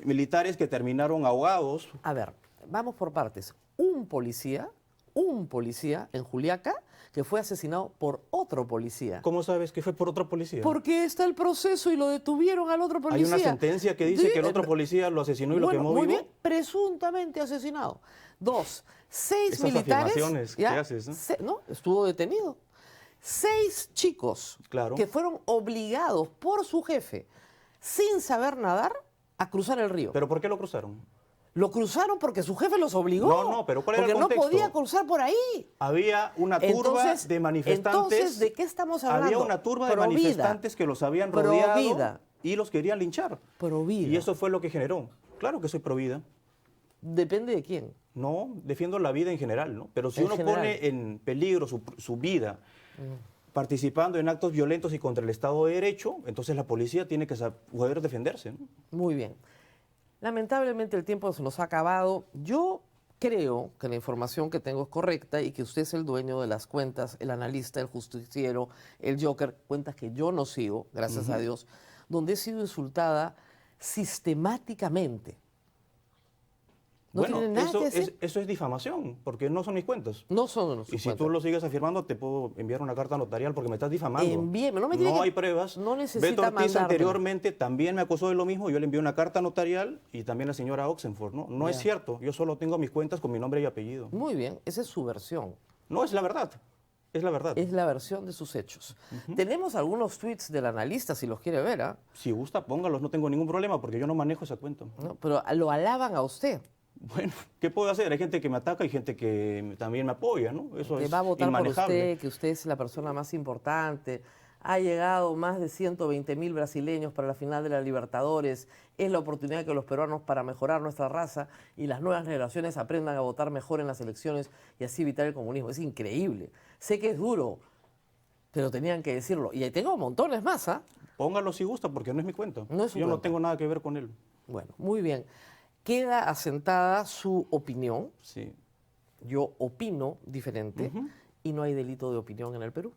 S4: militares que terminaron ahogados.
S1: a ver, vamos por partes. Un policía en Juliaca que fue asesinado por otro policía.
S4: ¿Cómo sabes que fue por otro policía?
S1: Porque está el proceso y lo detuvieron al otro policía.
S4: Hay una sentencia que dice
S1: Sí,
S4: que el otro policía lo asesinó y lo quemó
S1: muy
S4: vivo.
S1: bien, presuntamente asesinado. 2, 6
S4: Esas
S1: militares.
S4: afirmaciones que haces, ¿no?
S1: No, estuvo detenido. 6 chicos
S4: Claro.
S1: que fueron obligados por su jefe, sin saber nadar, a cruzar el río.
S4: ¿Pero por qué lo cruzaron?
S1: Lo cruzaron porque su jefe los obligó.
S4: No, pero ¿cuál era el
S1: porque
S4: contexto?
S1: no podía cruzar por ahí.
S4: Había una turba
S1: Entonces-
S4: de manifestantes.
S1: entonces, ¿de qué estamos hablando?
S4: Había una turba de
S1: Pro vida.
S4: manifestantes que los habían
S1: Pro
S4: rodeado
S1: vida.
S4: y los querían linchar.
S1: Pro vida.
S4: Y eso fue lo que generó. Claro que soy pro vida.
S1: Depende de quién.
S4: No, defiendo la vida en general, ¿no? Pero si
S1: En
S4: uno
S1: general.
S4: pone en peligro su vida participando en actos violentos y contra el Estado de Derecho, entonces la policía tiene que poder defenderse, ¿no?
S1: Muy bien. Lamentablemente el tiempo se nos ha acabado. Yo creo que la información que tengo es correcta y que usted es el dueño de las cuentas, el analista, el justiciero, el Joker, cuentas que yo no sigo, gracias a Dios, donde he sido insultada sistemáticamente. No
S4: Bueno,
S1: tiene nada que decir.
S4: eso es difamación, porque no son mis cuentas.
S1: No son los
S4: Y si tú lo sigues afirmando, te puedo enviar una carta notarial porque me estás difamando.
S1: Envíeme, no me tiene que-
S4: hay pruebas.
S1: no necesita
S4: Beto Ortiz
S1: mandármelo.
S4: anteriormente también me acusó de lo mismo. Yo le envié una carta notarial y también la señora Oxenford, ¿no? No es
S1: Ya.
S4: cierto. Yo solo tengo mis cuentas con mi nombre y apellido.
S1: Muy bien, esa es su versión.
S4: No, es la verdad. Es la verdad.
S1: Es la versión de sus hechos. Tenemos algunos tweets del analista, si los quiere ver, ¿ah?
S4: Si gusta, póngalos. No tengo ningún problema porque yo no manejo esa cuenta.
S1: ¿No? Pero lo alaban a usted.
S4: Bueno, ¿qué puedo hacer? Hay gente que me ataca y gente que también me apoya, ¿no? Eso
S1: Que
S4: es
S1: va a votar por
S4: inmanejable.
S1: usted, que usted es la persona más importante. Ha llegado más de 120.000 brasileños para la final de la Libertadores. Es la oportunidad que los peruanos para mejorar nuestra raza y las nuevas generaciones aprendan a votar mejor en las elecciones y así evitar el comunismo. Es increíble. Sé que es duro, Pero tenían que decirlo. Y ahí tengo montones más, ¿ah?
S4: Póngalo si gusta, porque no es mi cuento.
S1: No es su
S4: Yo no
S1: cuento.
S4: tengo nada que ver con él.
S1: Bueno, muy bien. Queda asentada su opinión.
S4: Sí.
S1: Yo opino diferente y no hay delito de opinión en el Perú.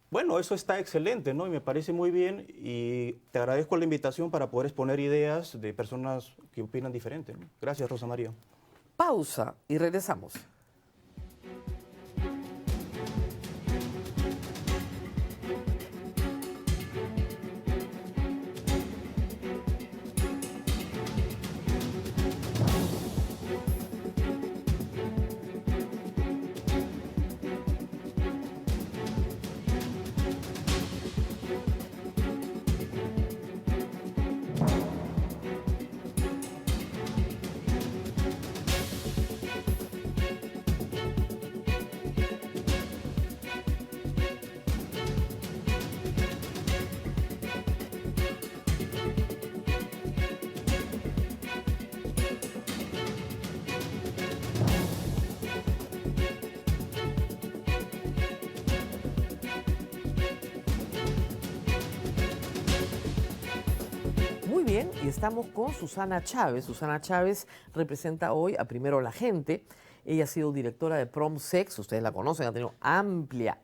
S4: Bueno, eso está excelente, ¿no? Y me parece muy bien y te agradezco la invitación para poder exponer ideas de personas que opinan diferente, ¿no? Gracias, Rosa María.
S1: Pausa y regresamos. Muy bien, y estamos con Susana Chávez. Susana Chávez representa hoy a Primero la Gente. Ella ha sido directora de PromSex, ustedes la conocen, ha tenido amplia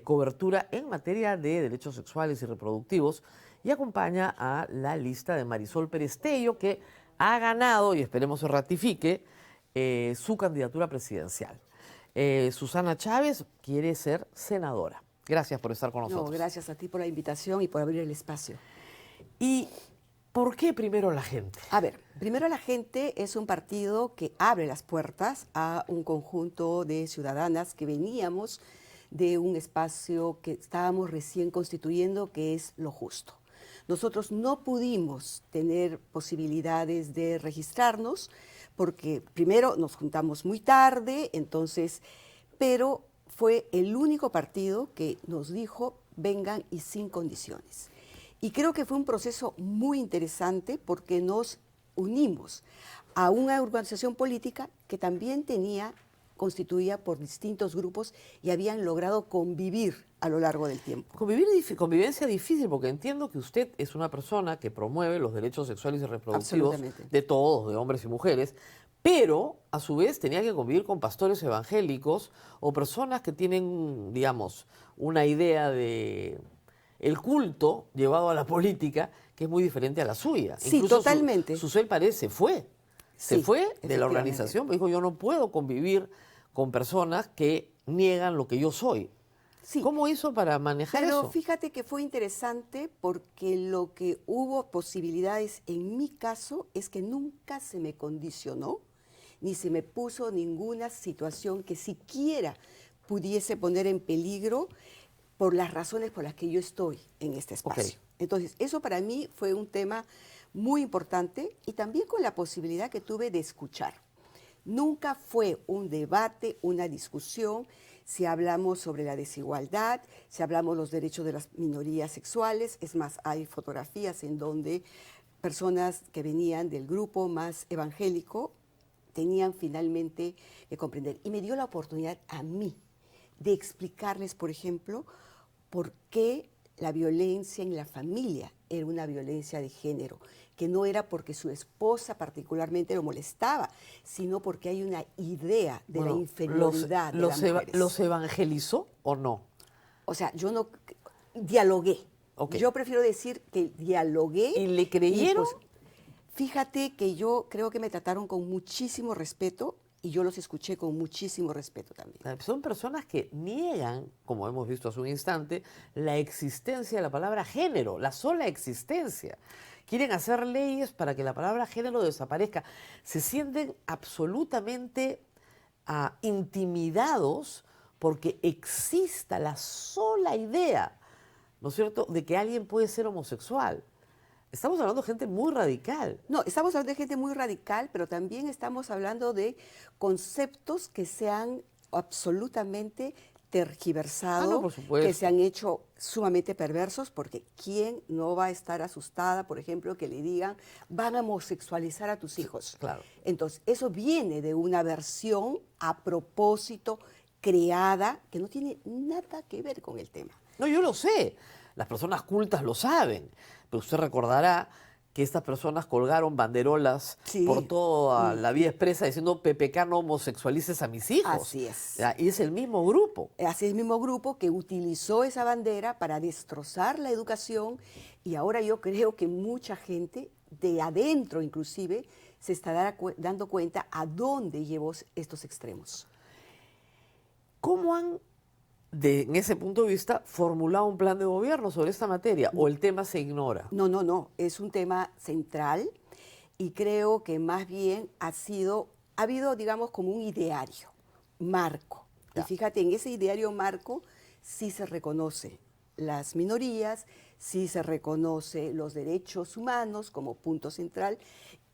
S1: cobertura en materia de derechos sexuales y reproductivos y acompaña a la lista de Marisol Pérez Tello, que ha ganado, y esperemos se ratifique, su candidatura presidencial. Susana Chávez quiere ser senadora. Gracias por estar con nosotros.
S5: No, gracias a ti por la invitación y por abrir el espacio.
S1: ¿Y por qué Primero la Gente?
S5: A ver, Primero la Gente es un partido que abre las puertas a un conjunto de ciudadanas que veníamos de un espacio que estábamos recién constituyendo, que es lo justo. Nosotros no pudimos tener posibilidades de registrarnos porque primero nos juntamos muy tarde, entonces, pero fue el único partido que nos dijo vengan y sin condiciones. Y creo que fue un proceso muy interesante porque nos unimos a una organización política que también constituida por distintos grupos y habían logrado convivir a lo largo del tiempo.
S1: Convivencia difícil, porque entiendo que usted es una persona que promueve los derechos sexuales y reproductivos de todos, de hombres y mujeres, pero a su vez tenía que convivir con pastores evangélicos o personas que tienen, digamos, una idea de el culto llevado a la política que es muy diferente a la suya.
S5: Sí,
S1: incluso
S5: totalmente.
S1: Susel Pared se fue
S5: Sí,
S1: de la organización, me dijo, yo no puedo convivir con personas que niegan lo que yo soy.
S5: Sí.
S1: ¿Cómo hizo para manejar eso?
S5: Pero fíjate que fue interesante porque lo que hubo posibilidades en mi caso es que nunca se me condicionó ni se me puso ninguna situación que siquiera pudiese poner en peligro por las razones por las que yo estoy en este espacio.
S1: Okay.
S5: Entonces, eso para mí fue un tema muy importante y también con la posibilidad que tuve de escuchar. Nunca fue un debate, una discusión, si hablamos sobre la desigualdad, si hablamos los derechos de las minorías sexuales. Es más, hay fotografías en donde personas que venían del grupo más evangélico tenían finalmente que comprender. Y me dio la oportunidad a mí de explicarles, por ejemplo, por qué la violencia en la familia era una violencia de género, que no era porque su esposa particularmente lo molestaba, sino porque hay una idea de la inferioridad de las mujeres.
S1: ¿Los evangelizó o no?
S5: O sea, yo no dialogué.
S1: Okay.
S5: Yo prefiero decir que dialogué.
S1: ¿Y le creyeron?
S5: Y pues, fíjate que yo creo que me trataron con muchísimo respeto y yo los escuché con muchísimo respeto también.
S1: Son personas que niegan, como hemos visto hace un instante, la existencia de la palabra género, la sola existencia. Quieren hacer leyes para que la palabra género desaparezca. Se sienten absolutamente intimidados porque exista la sola idea, ¿no es cierto?, de que alguien puede ser homosexual. Estamos hablando de gente muy radical.
S5: No, estamos hablando de gente muy radical, pero también estamos hablando de conceptos que se han absolutamente tergiversado,
S1: no, por supuesto,
S5: que se han hecho sumamente perversos, porque ¿quién no va a estar asustada, por ejemplo, que le digan van a homosexualizar a tus hijos?
S1: Claro.
S5: Entonces, eso viene de una versión a propósito creada, que no tiene nada que ver con el tema.
S1: No, yo lo sé. Las personas cultas lo saben. Pero usted recordará que estas personas colgaron banderolas
S5: Sí.
S1: por toda la vía expresa diciendo PPK no homosexualices a mis hijos.
S5: Así es.
S1: Ya, y es el mismo grupo.
S5: Así es el mismo grupo que utilizó esa bandera para destrozar la educación, y ahora yo creo que mucha gente de adentro inclusive se está dando cuenta a dónde llevó estos extremos.
S1: ¿Cómo han, en ese punto de vista, formulado un plan de gobierno sobre esta materia? ¿O el tema se ignora?
S5: No, es un tema central y creo que más bien ha habido, digamos, como un ideario, marco.
S1: Ya.
S5: Y fíjate, en ese ideario marco sí se reconoce las minorías, sí se reconoce los derechos humanos como punto central,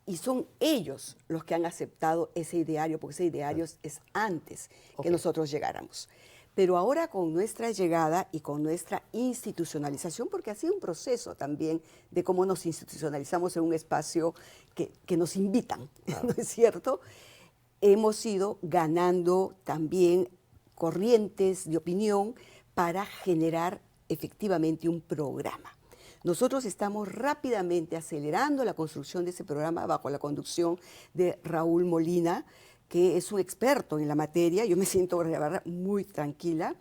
S5: y son ellos los que han aceptado ese ideario, porque ese ideario es antes que
S1: Ok.
S5: nosotros llegáramos. Pero ahora con nuestra llegada y con nuestra institucionalización, porque ha sido un proceso también de cómo nos institucionalizamos en un espacio que nos invitan, ¿no es cierto? Hemos ido ganando también corrientes de opinión para generar efectivamente un programa. Nosotros estamos rápidamente acelerando la construcción de ese programa bajo la conducción de Raúl Molina, que es un experto en la materia. Yo me siento, la verdad, muy tranquila.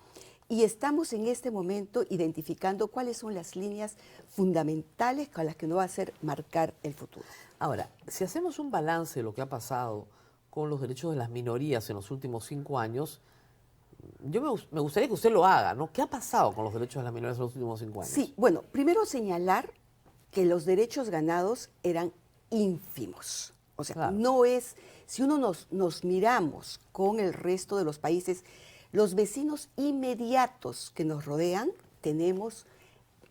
S5: Y estamos en este momento identificando cuáles son las líneas fundamentales con las que nos va a hacer marcar el futuro.
S1: Ahora, si hacemos un balance de lo que ha pasado con los derechos de las minorías en los últimos 5 años, me gustaría que usted lo haga, ¿no? ¿Qué ha pasado con los derechos de las minorías en los últimos 5 años?
S5: Sí, bueno, primero señalar que los derechos ganados eran ínfimos. O sea,
S1: Claro.
S5: no es, si uno nos miramos con el resto de los países, los vecinos inmediatos que nos rodean, tenemos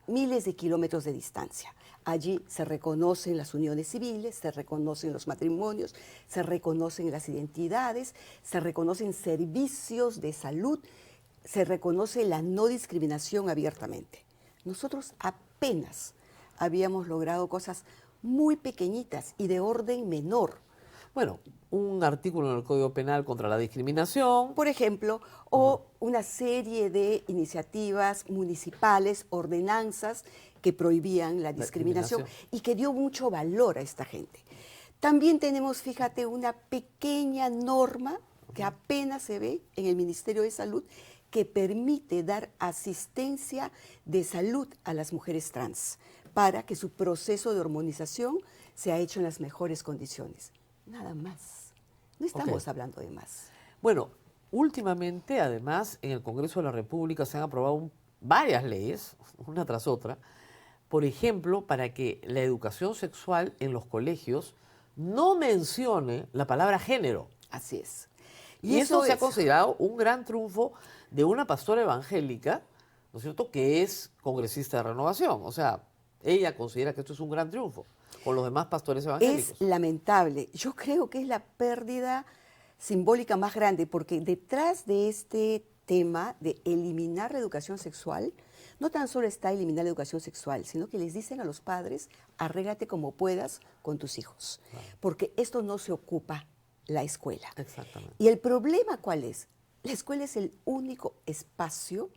S5: miles de kilómetros de distancia. Allí se reconocen las uniones civiles, se reconocen los matrimonios, se reconocen las identidades, se reconocen servicios de salud, se reconoce la no discriminación abiertamente. Nosotros apenas habíamos logrado cosas muy pequeñitas y de orden menor.
S1: Bueno, un artículo en el Código Penal contra la discriminación.
S5: Por ejemplo, o una serie de iniciativas municipales, ordenanzas que prohibían la discriminación y que dio mucho valor a esta gente. También tenemos, fíjate, una pequeña norma que apenas se ve en el Ministerio de Salud que permite dar asistencia de salud a las mujeres trans para que su proceso de hormonización sea hecho en las mejores condiciones. Nada más. No estamos hablando de más.
S1: Bueno, últimamente, además, en el Congreso de la República se han aprobado varias leyes, una tras otra, por ejemplo, para que la educación sexual en los colegios no mencione la palabra género.
S5: Así es.
S1: Y eso se ha considerado un gran triunfo de una pastora evangélica, ¿no es cierto?, que es congresista de Renovación. O sea, ella considera que esto es un gran triunfo con los demás pastores evangélicos.
S5: Es lamentable. Yo creo que es la pérdida simbólica más grande, porque detrás de este tema de eliminar la educación sexual, no tan solo está eliminar la educación sexual, sino que les dicen a los padres, arréglate como puedas con tus hijos, porque esto no se ocupa la escuela.
S1: Exactamente.
S5: ¿Y el problema cuál es? La escuela es el único espacio,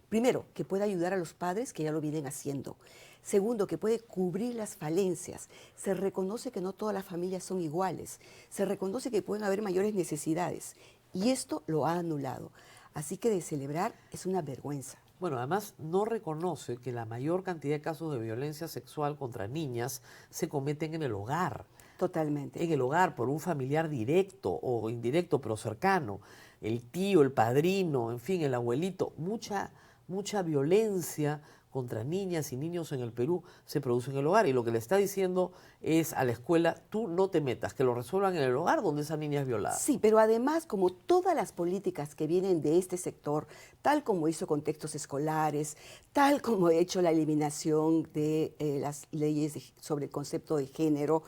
S5: primero, que puede ayudar a los padres, que ya lo vienen haciendo. Segundo, que puede cubrir las falencias. Se reconoce que no todas las familias son iguales. Se reconoce que pueden haber mayores necesidades. Y esto lo ha anulado. Así que de celebrar es una vergüenza.
S1: Bueno, además no reconoce que la mayor cantidad de casos de violencia sexual contra niñas se cometen en el hogar.
S5: Totalmente.
S1: En el hogar, por un familiar directo o indirecto, pero cercano. El tío, el padrino, en fin, el abuelito. Mucha violencia contra niñas y niños en el Perú se produce en el hogar. Y lo que le está diciendo es a la escuela, tú no te metas, que lo resuelvan en el hogar donde esa niña es violada.
S5: Sí, pero además, como todas las políticas que vienen de este sector, tal como hizo con textos escolares, tal como ha hecho la eliminación de las leyes sobre el concepto de género,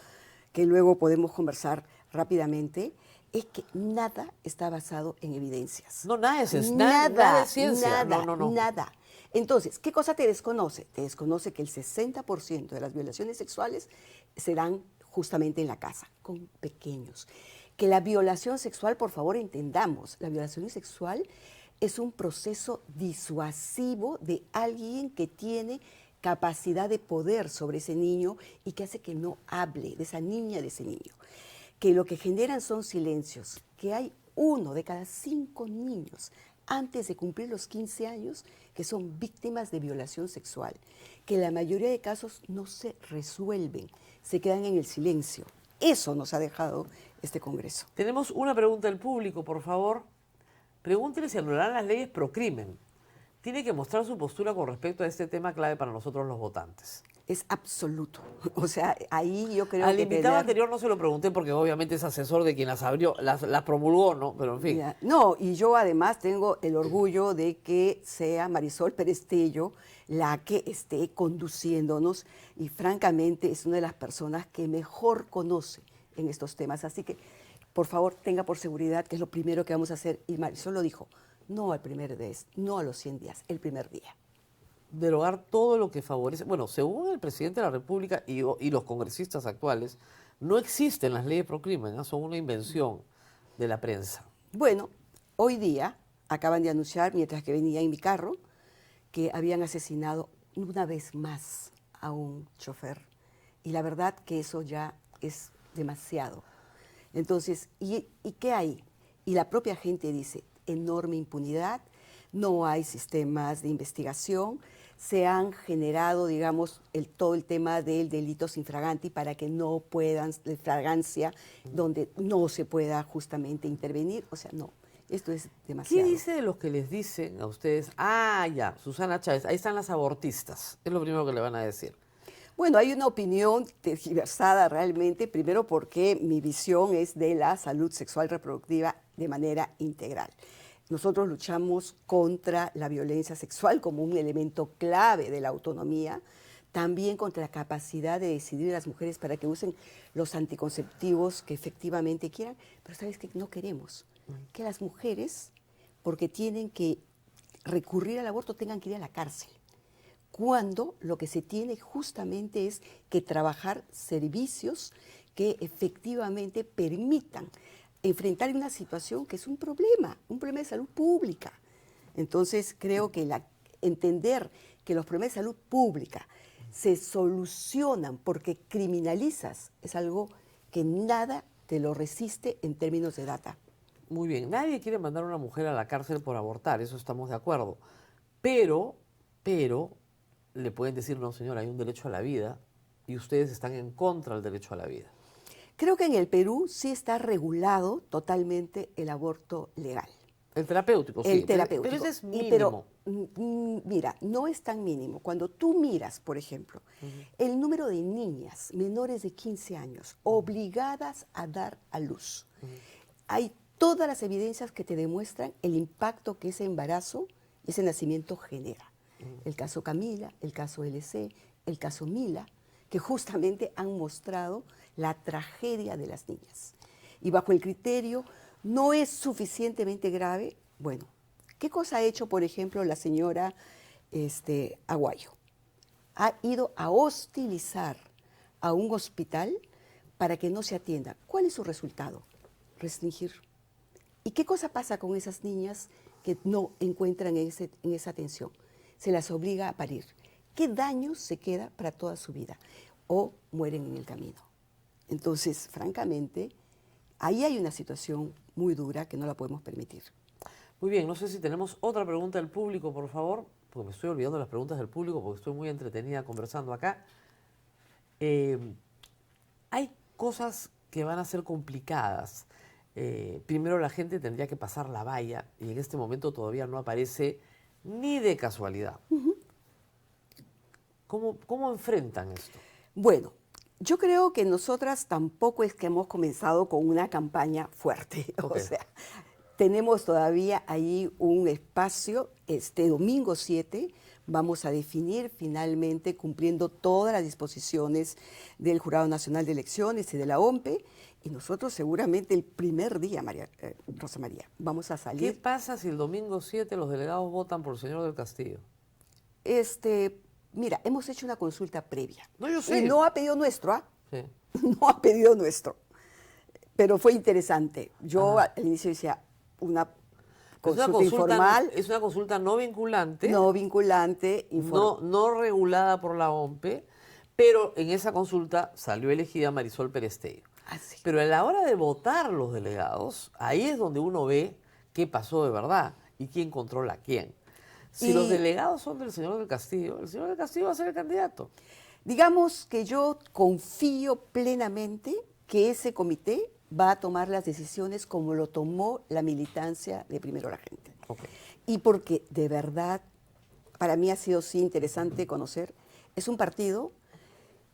S5: que luego podemos conversar rápidamente, es que nada está basado en evidencias.
S1: No, nada es nada es ciencia.
S5: Nada,
S1: No.
S5: nada. Entonces, ¿qué cosa te desconoce? Te desconoce que el 60% de las violaciones sexuales se dan justamente en la casa, con pequeños. Que la violación sexual, por favor, entendamos, la violación sexual es un proceso disuasivo de alguien que tiene capacidad de poder sobre ese niño y que hace que no hable de esa niña, de ese niño. Que lo que generan son silencios, que hay 1 de cada 5 niños antes de cumplir los 15 años que son víctimas de violación sexual, que la mayoría de casos no se resuelven, se quedan en el silencio. Eso nos ha dejado este Congreso.
S1: Tenemos una pregunta del público, por favor. Pregúntele si anularán las leyes pro crimen. Tiene que mostrar su postura con respecto a este tema clave para nosotros los votantes.
S5: Es absoluto. O sea, ahí yo creo
S1: Al
S5: que...
S1: invitado anterior no se lo pregunté porque obviamente es asesor de quien las abrió, las promulgó, ¿no? Pero en fin.
S5: Mira, no, y yo además tengo el orgullo de que sea Marisol Perestello la que esté conduciéndonos y francamente es una de las personas que mejor conoce en estos temas. Así que, por favor, tenga por seguridad que es lo primero que vamos a hacer. Y Marisol lo dijo, no al primer mes, no a los 100 días, el primer día.
S1: Derogar todo lo que favorece. Bueno, según el presidente de la República y los congresistas actuales, no existen las leyes pro crimen, ¿no? Son una invención de la prensa.
S5: Bueno, hoy día acaban de anunciar, mientras que venía en mi carro, que habían asesinado una vez más a un chofer. Y la verdad que eso ya es demasiado. Entonces, ¿y qué hay? Y la propia gente dice, enorme impunidad, no hay sistemas de investigación, se han generado, digamos, todo el tema del delito sin fraganti para que no puedan, de fragancia, donde no se pueda justamente intervenir. O sea, no, esto es demasiado.
S1: ¿Qué dice de los que les dicen a ustedes, ya, Susana Chávez, ahí están las abortistas? Es lo primero que le van a decir.
S5: Bueno, hay una opinión tergiversada realmente, primero porque mi visión es de la salud sexual reproductiva de manera integral. Nosotros luchamos contra la violencia sexual como un elemento clave de la autonomía, también contra la capacidad de decidir de las mujeres para que usen los anticonceptivos que efectivamente quieran, pero ¿sabes qué? No queremos que las mujeres, porque tienen que recurrir al aborto, tengan que ir a la cárcel, cuando lo que se tiene justamente es que trabajar servicios que efectivamente permitan enfrentar una situación que es un problema de salud pública. Entonces, creo que entender que los problemas de salud pública se solucionan porque criminalizas es algo que nada te lo resiste en términos de data.
S1: Muy bien, nadie quiere mandar a una mujer a la cárcel por abortar, eso estamos de acuerdo. Pero, le pueden decir, no señora, hay un derecho a la vida y ustedes están en contra del derecho a la vida.
S5: Creo que en el Perú sí está regulado totalmente el aborto legal.
S1: El terapéutico, sí.
S5: El terapéutico.
S1: Pero ese es mínimo.
S5: Mira, no es tan mínimo. Cuando tú miras, por ejemplo, el número de niñas menores de 15 años obligadas a dar a luz, hay todas las evidencias que te demuestran el impacto que ese embarazo, ese nacimiento genera. El caso Camila, el caso LC, el caso Mila, que justamente han mostrado la tragedia de las niñas. Y bajo el criterio, no es suficientemente grave. Bueno, ¿qué cosa ha hecho, por ejemplo, la señora Aguayo? Ha ido a hostilizar a un hospital para que no se atienda. ¿Cuál es su resultado? Restringir. ¿Y qué cosa pasa con esas niñas que no encuentran en esa atención? Se las obliga a parir. ¿Qué daño se queda para toda su vida? O mueren en el camino. Entonces, francamente, ahí hay una situación muy dura que no la podemos permitir.
S1: Muy bien, no sé si tenemos otra pregunta del público, por favor, porque me estoy olvidando las preguntas del público porque estoy muy entretenida conversando acá. Hay cosas que van a ser complicadas. Primero la gente tendría que pasar la valla y en este momento todavía no aparece ni de casualidad. ¿Cómo enfrentan esto?
S5: Bueno, yo creo que nosotras tampoco es que hemos comenzado con una campaña fuerte.
S1: Okay.
S5: O sea, tenemos todavía ahí un espacio. Este domingo 7 vamos a definir finalmente, cumpliendo todas las disposiciones del Jurado Nacional de Elecciones y de la OMPE, y nosotros seguramente el primer día, Rosa María, vamos a salir.
S1: ¿Qué pasa si el domingo 7 los delegados votan por el señor del Castillo?
S5: Mira, hemos hecho una consulta previa.
S1: No, yo sé.
S5: Y no ha pedido nuestro, ¿ah?
S1: Sí.
S5: No ha pedido nuestro. Pero fue interesante. Yo al inicio decía, consulta informal,
S1: es una consulta no vinculante,
S5: no vinculante,
S1: no regulada por la OMPE, pero en esa consulta salió elegida Marisol Perestello.
S5: Así.
S1: Pero a la hora de votar los delegados, ahí es donde uno ve qué pasó de verdad y quién controla a quién. Si los delegados son del señor del Castillo, el señor del Castillo va a ser el candidato.
S5: Digamos que yo confío plenamente que ese comité va a tomar las decisiones como lo tomó la militancia de Primero la Gente.
S1: Okay.
S5: Y porque de verdad, para mí ha sido sí interesante conocer, es un partido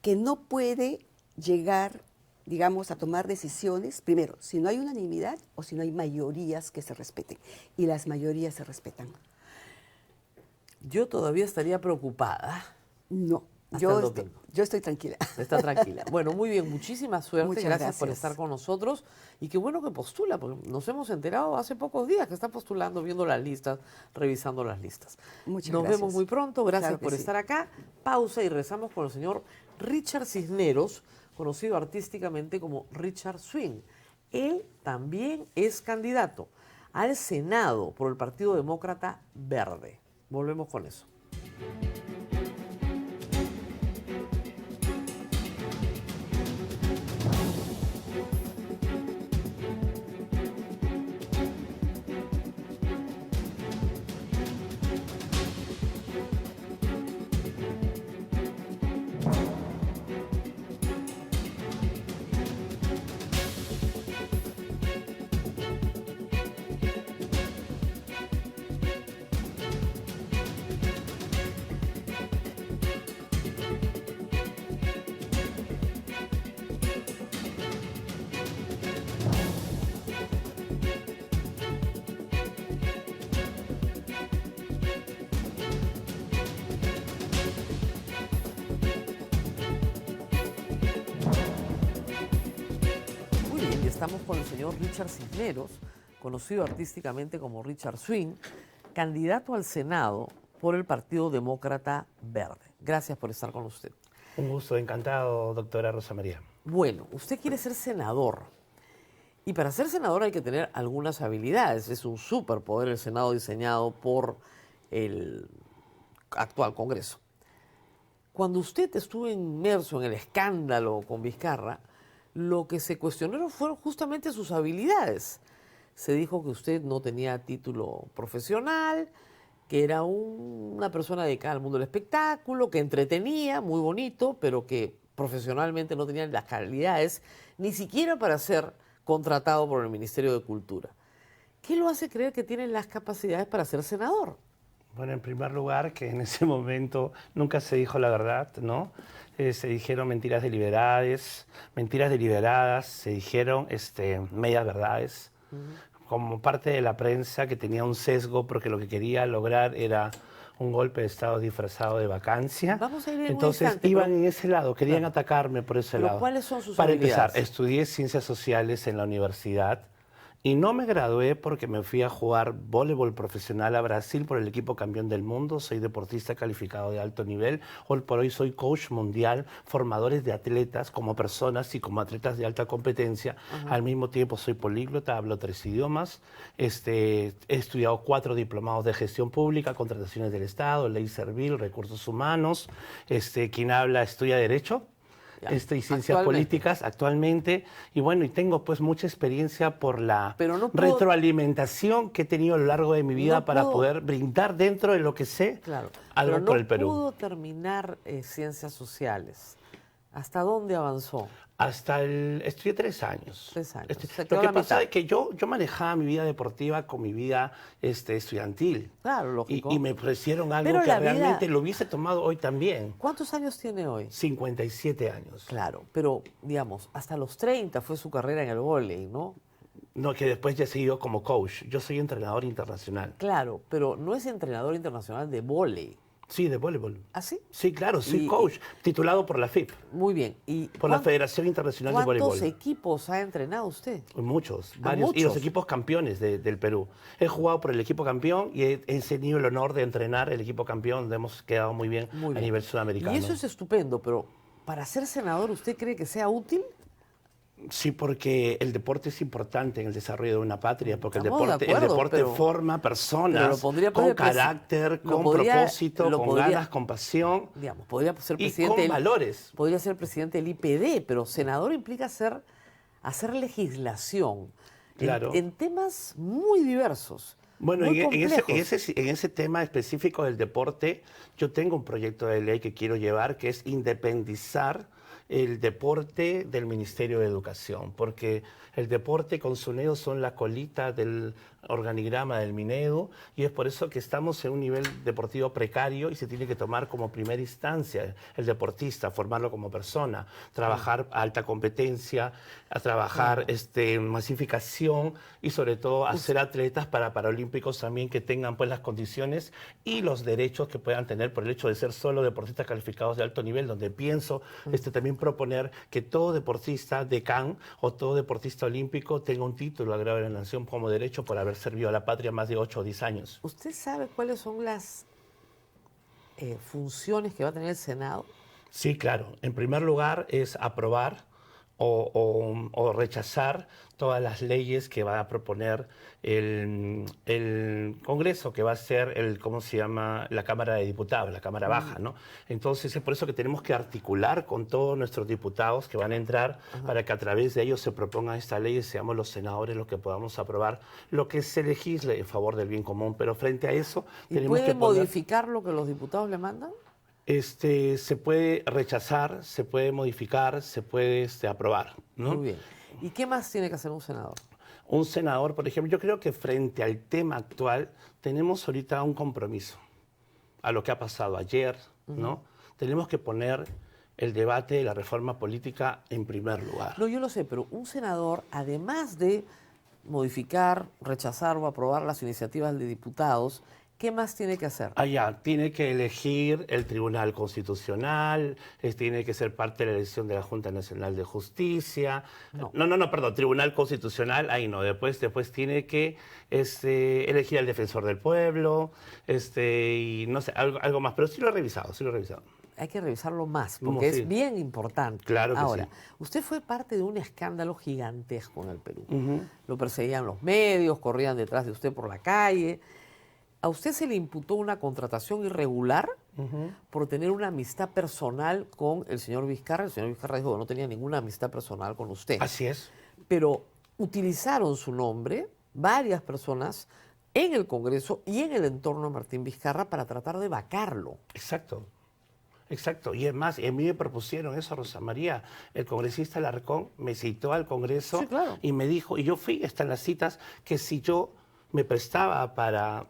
S5: que no puede llegar, digamos, a tomar decisiones, primero, si no hay unanimidad o si no hay mayorías que se respeten. Y las mayorías se respetan.
S1: Yo todavía estaría preocupada.
S5: No,
S1: Hasta
S5: yo
S1: el domingo.
S5: estoy tranquila.
S1: Está tranquila. Bueno, muy bien, muchísima suerte.
S5: Muchas
S1: Gracias por
S5: gracias.
S1: estar con nosotros. Y qué bueno que postula, porque nos hemos enterado hace pocos días que está postulando, viendo las listas, revisando las listas.
S5: Muchas
S1: Nos
S5: gracias.
S1: vemos muy pronto. Gracias
S5: Claro que
S1: por
S5: sí.
S1: estar acá. Pausa y rezamos con el señor Richard Cisneros, conocido artísticamente como Richard Swing. Él también es candidato al Senado por el Partido Demócrata Verde. Volvemos con eso. Muy bien, y estamos con el señor Richard Cisneros, conocido artísticamente como Richard Swing, candidato al Senado por el Partido Demócrata Verde. Gracias por estar con usted.
S6: Un gusto, encantado, doctora Rosa María.
S1: Bueno, usted quiere ser senador. Y para ser senador hay que tener algunas habilidades. Es un superpoder el Senado diseñado por el actual Congreso. Cuando usted estuvo inmerso en el escándalo con Vizcarra, lo que se cuestionaron fueron justamente sus habilidades. Se dijo que usted no tenía título profesional, que era una persona dedicada al mundo del espectáculo, que entretenía, muy bonito, pero que profesionalmente no tenía las calidades, ni siquiera para ser contratado por el Ministerio de Cultura. ¿Qué lo hace creer que tiene las capacidades para ser senador?
S6: Bueno, en primer lugar, que en ese momento nunca se dijo la verdad, ¿no? Se dijeron mentiras deliberadas, se dijeron medias verdades, como parte de la prensa que tenía un sesgo porque lo que quería lograr era un golpe de Estado disfrazado de vacancia.
S1: Vamos a ir en un
S6: Entonces
S1: instante,
S6: iban
S1: pero-
S6: en ese lado, querían atacarme por ese
S1: Pero
S6: lado.
S1: ¿cuáles son sus
S6: Para
S1: habilidades?
S6: empezar, estudié Ciencias Sociales en la universidad y no me gradué porque me fui a jugar voleibol profesional a Brasil por el equipo campeón del mundo. Soy deportista calificado de alto nivel. Hoy por hoy soy coach mundial, formadores de atletas como personas y como atletas de alta competencia. Al mismo tiempo soy políglota, hablo 3 idiomas. He estudiado 4 diplomados de gestión pública, contrataciones del Estado, ley servil, recursos humanos. Quien habla estudia Derecho.
S1: Ya,
S6: Y ciencias
S1: actualmente.
S6: políticas actualmente, y bueno, y tengo pues mucha experiencia por la
S1: Pero no puedo-
S6: retroalimentación que he tenido a lo largo de mi vida
S1: No
S6: para
S1: puedo-
S6: poder brindar dentro de lo que sé
S1: Claro,
S6: algo
S1: pero
S6: por
S1: no
S6: el Perú.
S1: pudo terminar ciencias sociales. ¿Hasta dónde avanzó?
S6: Estudié 3 años.
S1: 3 años.
S6: Este,
S1: Se quedó
S6: lo
S1: a
S6: que
S1: la
S6: pasa
S1: mitad.
S6: es que yo manejaba mi vida deportiva con mi vida estudiantil.
S1: Claro, lógico.
S6: Y me ofrecieron algo
S1: Pero
S6: que
S1: la vida-
S6: realmente lo hubiese tomado hoy también.
S1: ¿Cuántos años tiene hoy?
S6: 57 años.
S1: Claro, pero digamos, hasta los 30 fue su carrera en el vóley, ¿no?
S6: No, que después ya he seguido como coach. Yo soy entrenador internacional.
S1: Claro, pero no es entrenador internacional de vóley.
S6: Sí, de voleibol.
S1: ¿Ah, sí?
S6: Sí, claro, soy
S1: Y-
S6: coach, titulado por la FIP,
S1: Muy bien. ¿Y
S6: por la
S1: cuán-
S6: Federación Internacional de
S1: ¿Cuántos
S6: Voleibol.
S1: equipos ha entrenado usted?
S6: Muchos,
S1: Ah,
S6: varios. Y los
S1: muchos.
S6: equipos campeones del Perú. He jugado por el equipo campeón y he tenido el honor de entrenar el equipo campeón, donde hemos quedado muy bien
S1: Muy
S6: a
S1: bien.
S6: nivel sudamericano.
S1: Y eso es estupendo, pero para ser senador, ¿usted cree que sea útil?
S6: Sí, porque el deporte es importante en el desarrollo de una patria, porque
S1: Estamos de
S6: el
S1: acuerdo,
S6: deporte
S1: pero
S6: forma
S1: lo
S6: personas
S1: pondría, pues,
S6: con
S1: el presi-
S6: carácter,
S1: lo
S6: con
S1: podría-
S6: propósito,
S1: lo
S6: con
S1: podría-
S6: ganas, con pasión
S1: Digamos, podría ser
S6: y
S1: presidente
S6: con valores.
S1: podría ser presidente del IPD, pero senador implica hacer legislación
S6: Claro.
S1: en temas muy diversos,
S6: Bueno,
S1: muy
S6: en
S1: complejos.
S6: ese tema específico del deporte, yo tengo un proyecto de ley que quiero llevar, que es independizar el deporte del Ministerio de Educación, porque el deporte con SUNEDU son la colita del organigrama del Minedu, y es por eso que estamos en un nivel deportivo precario y se tiene que tomar como primera instancia el deportista, formarlo como persona, trabajar a alta competencia, a trabajar masificación y sobre todo hacer atletas para paralímpicos también que tengan pues las condiciones y los derechos que puedan tener por el hecho de ser solo deportistas calificados de alto nivel, donde pienso también proponer que todo deportista de CAN o todo deportista olímpico tenga un título agrado de la nación como derecho por haber servido a la patria más de 8 o 10 años.
S1: ¿Usted sabe cuáles son las funciones que va a tener el Senado?
S6: Sí, claro. En primer lugar es aprobar o rechazar todas las leyes que va a proponer el Congreso, que va a ser ¿cómo se llama? La Cámara de Diputados, la Cámara Baja, ¿no? Entonces es por eso que tenemos que articular con todos nuestros diputados que van a entrar para que a través de ellos se propongan estas leyes, seamos los senadores los que podamos aprobar lo que se legisle en favor del bien común. Pero frente a eso
S1: ¿Y
S6: tenemos
S1: puede
S6: que poner...
S1: modificar lo que los diputados le mandan?
S6: Se puede rechazar, se puede modificar, se puede aprobar, ¿no?
S1: Muy bien. ¿Y qué más tiene que hacer un senador?
S6: Un senador, por ejemplo, yo creo que frente al tema actual tenemos ahorita un compromiso a lo que ha pasado ayer, ¿no? Tenemos que poner el debate de la reforma política en primer lugar.
S1: No, yo lo sé, pero un senador, además de modificar, rechazar o aprobar las iniciativas de diputados, ¿qué más tiene que hacer?
S6: Allá, tiene que elegir el Tribunal Constitucional, tiene que ser parte de la elección de la Junta Nacional de Justicia. No, perdón, Tribunal Constitucional, ahí no. Después tiene que elegir al Defensor del Pueblo, y no sé, algo más. Pero sí lo he revisado, sí lo he revisado.
S1: Hay que revisarlo más,
S6: ¿Cómo
S1: porque
S6: sí?
S1: es bien importante.
S6: Claro que
S1: Ahora,
S6: sí.
S1: usted fue parte de un escándalo gigantesco en el Perú. Lo perseguían los medios, corrían detrás de usted por la calle. ¿A usted se le imputó una contratación irregular por tener una amistad personal con el señor Vizcarra? El señor Vizcarra dijo que no tenía ninguna amistad personal con usted.
S6: Así es.
S1: Pero utilizaron su nombre varias personas en el Congreso y en el entorno de Martín Vizcarra para tratar de vacarlo.
S6: Exacto. Exacto, y es más, a mí me propusieron eso, Rosa María. El congresista Alarcón me citó al Congreso
S1: Sí, claro.
S6: y me dijo, y yo fui hasta en las citas, que si yo me prestaba para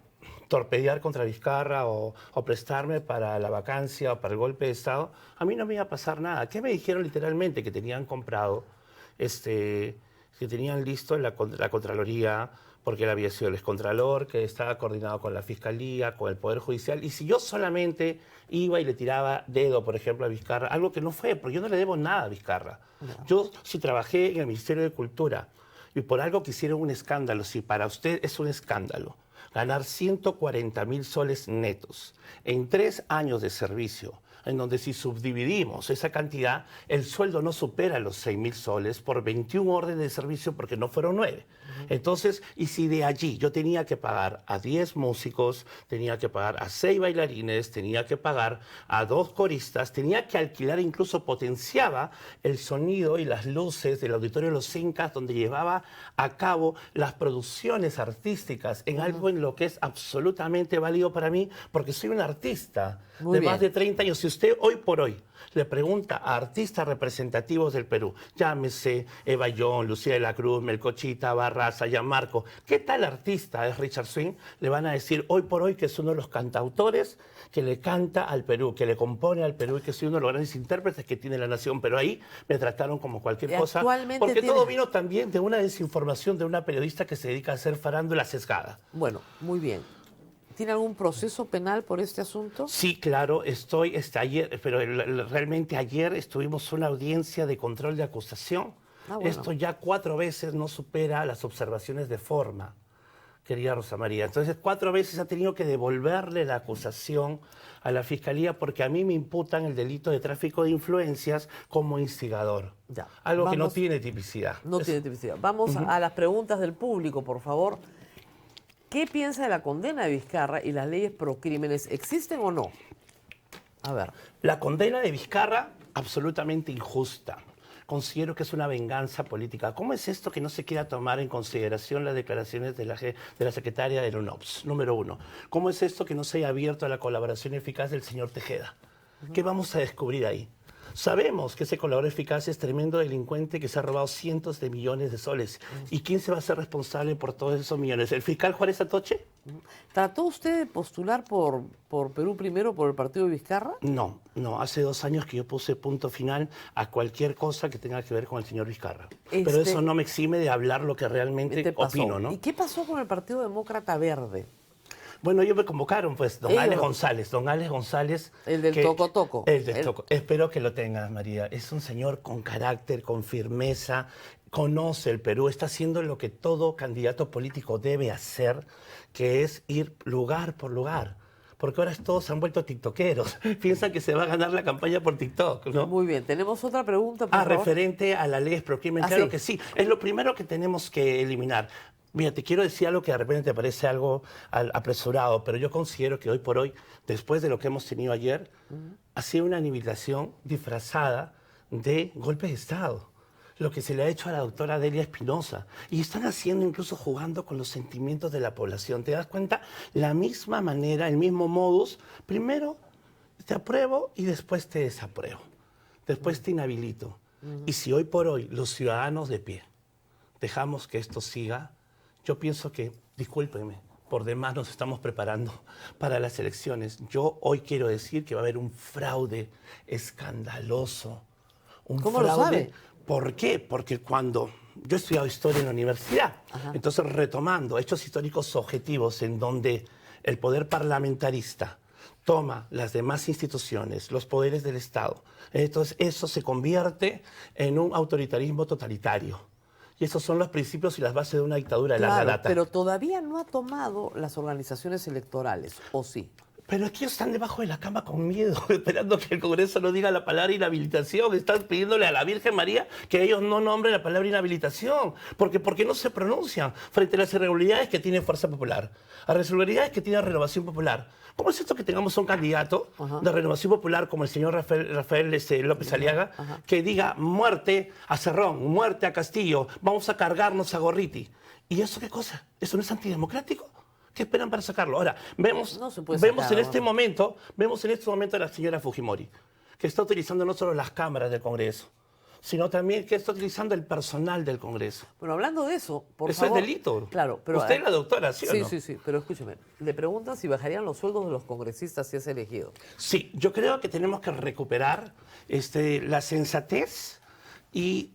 S6: torpedear contra Vizcarra o prestarme para la vacancia o para el golpe de Estado, a mí no me iba a pasar nada. ¿Qué me dijeron literalmente? Que tenían comprado, que tenían listo la Contraloría, porque él había sido el excontralor, que estaba coordinado con la Fiscalía, con el Poder Judicial, y si yo solamente iba y le tiraba dedo, por ejemplo, a Vizcarra, algo que no fue, porque yo no le debo nada a Vizcarra. No. Yo sí trabajé en el Ministerio de Cultura, y por algo que hicieron un escándalo, si para usted es un escándalo, ganar 140.000 soles netos en 3 años de servicio, en donde si subdividimos esa cantidad, el sueldo no supera los 6.000 soles por 21 órdenes de servicio porque no fueron 9. Entonces, y si de allí yo tenía que pagar a 10 músicos, tenía que pagar a 6 bailarines, tenía que pagar a 2 coristas, tenía que alquilar, incluso potenciaba el sonido y las luces del Auditorio Los Incas, donde llevaba a cabo las producciones artísticas en algo en lo que es absolutamente válido para mí, porque soy un artista de más de 30 años. Si usted hoy por hoy le pregunta a artistas representativos del Perú, llámese Eva Young, Lucía de la Cruz, Melcochita, Barraza, Gianmarco, ¿qué tal artista es Richard Swing? Le van a decir hoy por hoy que es uno de los cantautores que le canta al Perú, que le compone al Perú y que es uno de los grandes intérpretes que tiene la nación. Pero ahí me trataron como cualquier cosa, porque todo vino también de una desinformación de una periodista que se dedica a hacer farándula sesgada.
S1: Bueno, muy bien. ¿Tiene algún proceso penal por este asunto?
S6: Sí, claro, ayer, pero realmente ayer estuvimos en una audiencia de control de acusación. Bueno. Esto ya 4 veces no supera las observaciones de forma. querida Rosa María. Entonces, 4 veces ha tenido que devolverle la acusación a la Fiscalía porque a mí me imputan el delito de tráfico de influencias como instigador.
S1: Ya.
S6: Algo que no
S1: Vamos-
S6: tiene tipicidad.
S1: No tiene tipicidad. Vamos a las preguntas del público, por favor. ¿Qué piensa de la condena de Vizcarra y las leyes pro crímenes? ¿Existen o no? A ver.
S6: La condena de Vizcarra, absolutamente injusta. Considero que es una venganza política. ¿Cómo es esto que no se quiera tomar en consideración las declaraciones de la secretaria de la UNOPS? Número 1. ¿Cómo es esto que no se haya abierto a la colaboración eficaz del señor Tejeda? ¿Qué vamos a descubrir ahí? Sabemos que ese colaborador eficaz es tremendo delincuente que se ha robado cientos de millones de soles. ¿Y quién se va a hacer responsable por todos esos millones? ¿El fiscal Juárez Atoche?
S1: ¿Trató usted de postular por Perú Primero, por el partido de Vizcarra?
S6: No, hace 2 años que yo puse punto final a cualquier cosa que tenga que ver con el señor Vizcarra. Pero eso no me exime de hablar lo que realmente
S1: ¿Qué pasó?
S6: opino, ¿no?
S1: ¿Y qué pasó con el Partido Demócrata Verde?
S6: Bueno, ellos me convocaron, pues, don
S1: Ellos.
S6: Alex González.
S1: El del Toco.
S6: El del Toco. Espero que lo tengas, María. Es un señor con carácter, con firmeza, conoce el Perú, está haciendo lo que todo candidato político debe hacer, que es ir lugar por lugar. Porque ahora todos se han vuelto tiktokeros. Piensan que se va a ganar la campaña por TikTok, ¿no?
S1: Muy bien, tenemos otra pregunta, por favor.
S6: Referente a la ley pro crimen, claro que sí. Es lo primero que tenemos que eliminar. Mira, te quiero decir algo que de repente te parece algo apresurado, pero yo considero que hoy por hoy, después de lo que hemos tenido ayer, ha sido una aniquilación disfrazada de golpe de Estado. Lo que se le ha hecho a la doctora Delia Espinosa. Y están haciendo, incluso jugando con los sentimientos de la población. ¿Te das cuenta? La misma manera, el mismo modus. Primero te apruebo y después te desapruebo. Después te inhabilito. Y si hoy por hoy los ciudadanos de pie dejamos que esto siga, yo pienso que, discúlpenme, por demás nos estamos preparando para las elecciones. Yo hoy quiero decir que va a haber un fraude escandaloso.
S1: ¿Cómo lo sabe?
S6: ¿Por qué? Porque cuando yo he estudiado historia en la universidad, entonces retomando hechos históricos objetivos en donde el poder parlamentarista toma las demás instituciones, los poderes del Estado, entonces eso se convierte en un autoritarismo totalitario. Y esos son los principios y las bases de una dictadura de larga data.
S1: Pero todavía no ha tomado las organizaciones electorales, ¿o sí?
S6: Pero es que ellos están debajo de la cama con miedo, esperando que el Congreso no diga la palabra inhabilitación. Están pidiéndole a la Virgen María que ellos no nombren la palabra inhabilitación. ¿Por qué no se pronuncian frente a las irregularidades que tiene Fuerza Popular? A las irregularidades que tiene Renovación Popular. ¿Cómo es esto que tengamos un candidato de Renovación Popular como el señor Rafael López Aliaga que diga muerte a Cerrón, muerte a Castillo, vamos a cargarnos a Gorriti? ¿Y eso qué cosa? ¿Eso no es antidemocrático? ¿Qué esperan para sacarlo? Ahora, vemos en este momento a la señora Fujimori, que está utilizando no solo las cámaras del Congreso, sino también que está utilizando el personal del Congreso.
S1: Bueno, hablando de eso, por
S6: Eso
S1: favor...
S6: es delito.
S1: Claro, pero...
S6: Usted es la doctora, ¿sí o no?
S1: Sí, pero escúcheme, le preguntan si bajarían los sueldos de los congresistas si es elegido.
S6: Sí, yo creo que tenemos que recuperar la sensatez y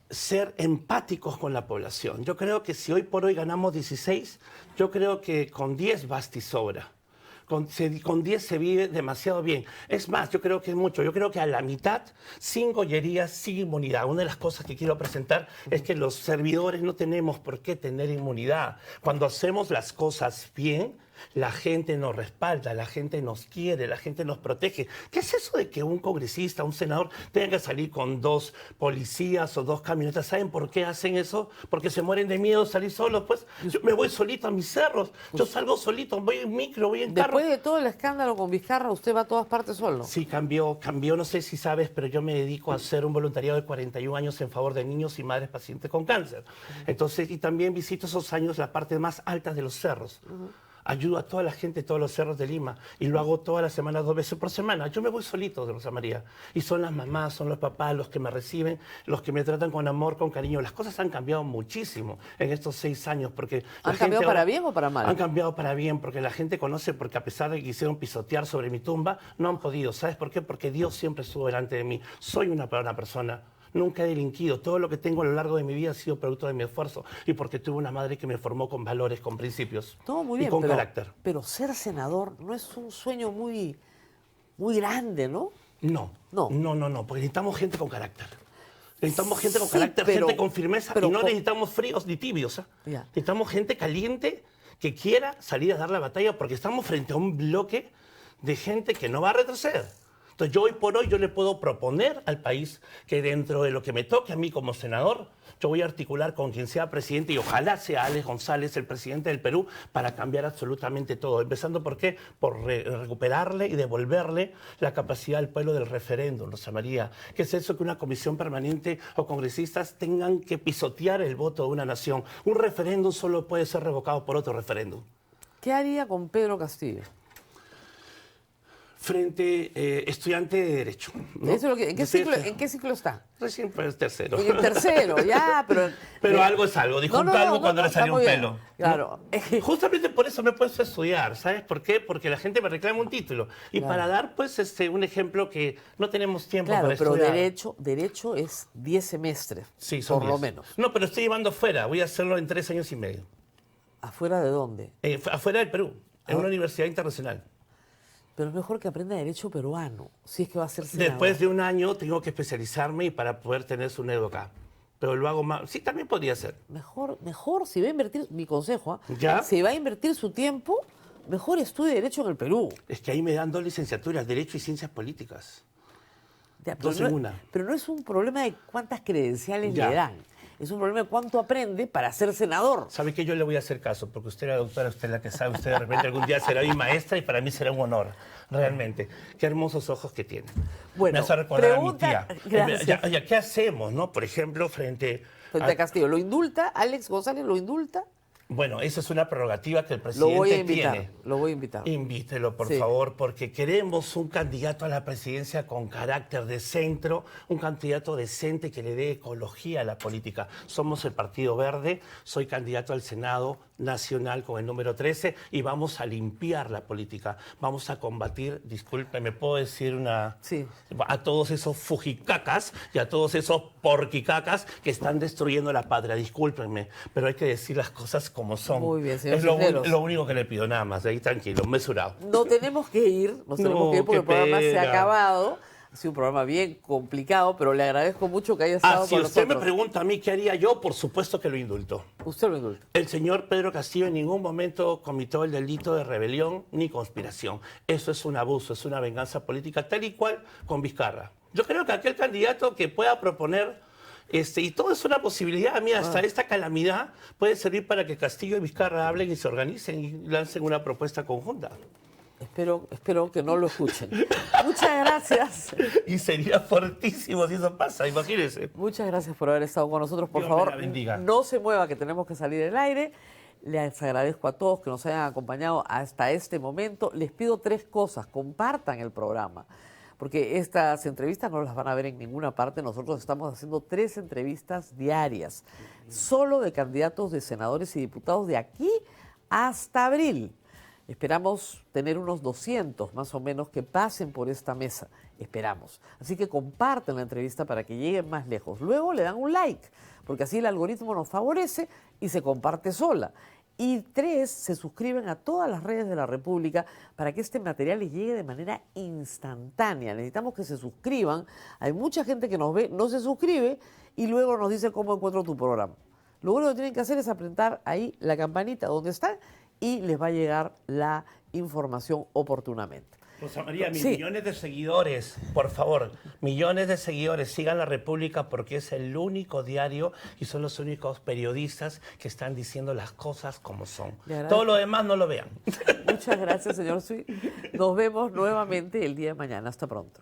S6: ser empáticos con la población. Yo creo que si hoy por hoy ganamos 16, yo creo que con 10 basta y sobra. Con 10 se vive demasiado bien. Es más, yo creo que es mucho. Yo creo que a la mitad, sin gollería, sin inmunidad. Una de las cosas que quiero presentar es que los servidores no tenemos por qué tener inmunidad. Cuando hacemos las cosas bien, la gente nos respalda, la gente nos quiere, la gente nos protege. ¿Qué es eso de que un congresista, un senador, tenga que salir con 2 policías o 2 camionetas? ¿Saben por qué hacen eso? Porque se mueren de miedo de salir solos. Pues yo me voy solito a mis cerros, yo salgo solito, voy en micro, voy en carro.
S1: Después de todo el escándalo con Vizcarra, ¿usted va a todas partes solo?
S6: Sí, cambió, no sé si sabes, pero yo me dedico a hacer un voluntariado de 41 años en favor de niños y madres pacientes con cáncer. Entonces, y también visito esos años la parte más alta de los cerros. Ayudo a toda la gente de todos los cerros de Lima y lo hago todas las semanas, 2 veces por semana. Yo me voy solito de Rosa María y son las mamás, son los papás los que me reciben, los que me tratan con amor, con cariño. Las cosas han cambiado muchísimo en estos 6 años porque
S1: ¿Han cambiado para bien o para mal?
S6: Han cambiado para bien porque la gente conoce, porque a pesar de que quisieron pisotear sobre mi tumba, no han podido. ¿Sabes por qué? Porque Dios siempre estuvo delante de mí. Soy una buena persona. Nunca he delinquido. Todo lo que tengo a lo largo de mi vida ha sido producto de mi esfuerzo y porque tuve una madre que me formó con valores, con principios
S1: Todo muy bien,
S6: y con carácter.
S1: Pero ser senador no es un sueño muy grande, ¿no?
S6: No, porque necesitamos gente con carácter. Necesitamos gente con
S1: Sí,
S6: carácter,
S1: pero-
S6: gente con firmeza
S1: pero
S6: y no
S1: con-
S6: necesitamos fríos ni tibios.
S1: Ya.
S6: Necesitamos gente caliente que quiera salir a dar la batalla, porque estamos frente a un bloque de gente que no va a retroceder. Entonces, yo hoy por hoy yo le puedo proponer al país que dentro de lo que me toque a mí como senador, yo voy a articular con quien sea presidente y ojalá sea Alex González el presidente del Perú para cambiar absolutamente todo. Empezando ¿por qué? Por recuperarle y devolverle la capacidad al pueblo del referéndum, Rosa María. ¿Qué es eso que una comisión permanente o congresistas tengan que pisotear el voto de una nación? Un referéndum solo puede ser revocado por otro referéndum.
S1: ¿Qué haría con Pedro Castillo?
S6: Frente estudiante de Derecho, ¿no?
S1: Eso es lo que, ¿en qué ciclo está?
S6: Recién pues tercero.
S1: En el tercero, ya, pero...
S6: Pero algo es algo, dijo un calvo cuando le salió un pelo.
S1: Claro.
S6: ¿No? Justamente por eso me he puesto a estudiar, ¿sabes por qué? Porque la gente me reclama un título. Y
S1: Claro.
S6: para dar, pues, un ejemplo que no tenemos tiempo
S1: Claro,
S6: para
S1: pero
S6: estudiar.
S1: derecho es 10 semestres,
S6: Sí, son
S1: por lo
S6: 10.
S1: menos.
S6: No, pero estoy llevando afuera, voy a hacerlo en 3 años y medio.
S1: ¿Afuera de dónde?
S6: Afuera del Perú, en una universidad internacional.
S1: Pero es mejor que aprenda derecho peruano, si es que va a ser senador.
S6: Después de un año tengo que especializarme y para poder tener su NEDO acá. Pero lo hago más. Sí, también podría ser.
S1: Mejor, si va a invertir, mi consejo,
S6: ¿Ya?
S1: si va a invertir su tiempo, mejor estudie Derecho en el Perú.
S6: Es que ahí me dan 2 licenciaturas, Derecho y Ciencias Políticas.
S1: Ya, pero,
S6: 2 en una.
S1: pero no es un problema de cuántas credenciales
S6: Ya.
S1: le dan, es un problema de cuánto aprende para ser senador.
S6: ¿Sabe qué? Yo le voy a hacer caso, porque usted es la doctora, usted es la que sabe, usted de repente algún día será mi maestra y para mí será un honor, realmente. Qué hermosos ojos que tiene.
S1: Bueno,
S6: me hace recordar
S1: pregunta-
S6: a mi tía.
S1: gracias.
S6: Ya, ¿qué hacemos, no? Por ejemplo, frente
S1: Frente a Castillo, ¿lo indulta? ¿Alex González lo indulta?
S6: Bueno, esa es una prerrogativa que el
S1: Lo
S6: presidente
S1: voy a invitar,
S6: tiene.
S1: lo voy a invitar.
S6: Invítelo, por
S1: Sí.
S6: favor, porque queremos un candidato a la presidencia con carácter de centro, un candidato decente que le dé ecología a la política. Somos el Partido Verde, soy candidato al Senado Nacional con el número 13 y vamos a limpiar la política. Vamos a combatir, disculpe, ¿me puedo decir una...?
S1: Sí.
S6: A todos esos fujicacas y a todos esos porquicacas que están destruyendo la patria. Discúlpenme, pero hay que decir las cosas como son.
S1: Muy bien, señor
S6: Es lo
S1: Cisneros.
S6: único que le pido, nada más. De ahí tranquilo, mesurado.
S1: No tenemos que ir, nos tenemos que ir porque
S6: qué
S1: el programa se ha
S6: pena.
S1: acabado. Ha sido un programa bien complicado, pero le agradezco mucho que haya estado
S6: Si
S1: con
S6: usted me
S1: nosotros.
S6: pregunta a mí qué haría yo, por supuesto que lo indulto.
S1: Usted lo indulta.
S6: El señor Pedro Castillo en ningún momento cometió el delito de rebelión ni conspiración. Eso es un abuso, es una venganza política, tal y cual con Vizcarra. Yo creo que aquel candidato que pueda proponer, y todo es una posibilidad, mira, hasta esta calamidad puede servir para que Castillo y Vizcarra hablen y se organicen y lancen una propuesta conjunta.
S1: Espero que no lo escuchen. Muchas gracias.
S6: Y sería fortísimo si eso pasa, imagínense.
S1: Muchas gracias por haber estado con nosotros. Por
S6: Dios me
S1: favor,
S6: la bendiga.
S1: no se mueva, que tenemos que salir del aire. Les agradezco a todos que nos hayan acompañado hasta este momento. Les pido 3 cosas. Compartan el programa, porque estas entrevistas no las van a ver en ninguna parte. Nosotros estamos haciendo 3 entrevistas diarias, solo de candidatos de senadores y diputados de aquí hasta abril. Esperamos tener unos 200 más o menos que pasen por esta mesa. Esperamos. Así que comparten la entrevista para que lleguen más lejos. Luego le dan un like, porque así el algoritmo nos favorece y se comparte sola. Y 3, se suscriben a todas las redes de la República para que este material les llegue de manera instantánea. Necesitamos que se suscriban. Hay mucha gente que nos ve, no se suscribe y luego nos dice cómo encuentro tu programa. Lo único que tienen que hacer es apretar ahí la campanita donde están y les va a llegar la información oportunamente.
S6: Rosa María, mis
S1: Sí.
S6: millones de seguidores, por favor, millones de seguidores, sigan La República porque es el único diario y son los únicos periodistas que están diciendo las cosas como son.
S1: Le agradezco.
S6: Todo lo demás no lo vean.
S1: Muchas gracias, señor Sui. Nos vemos nuevamente el día de mañana. Hasta pronto.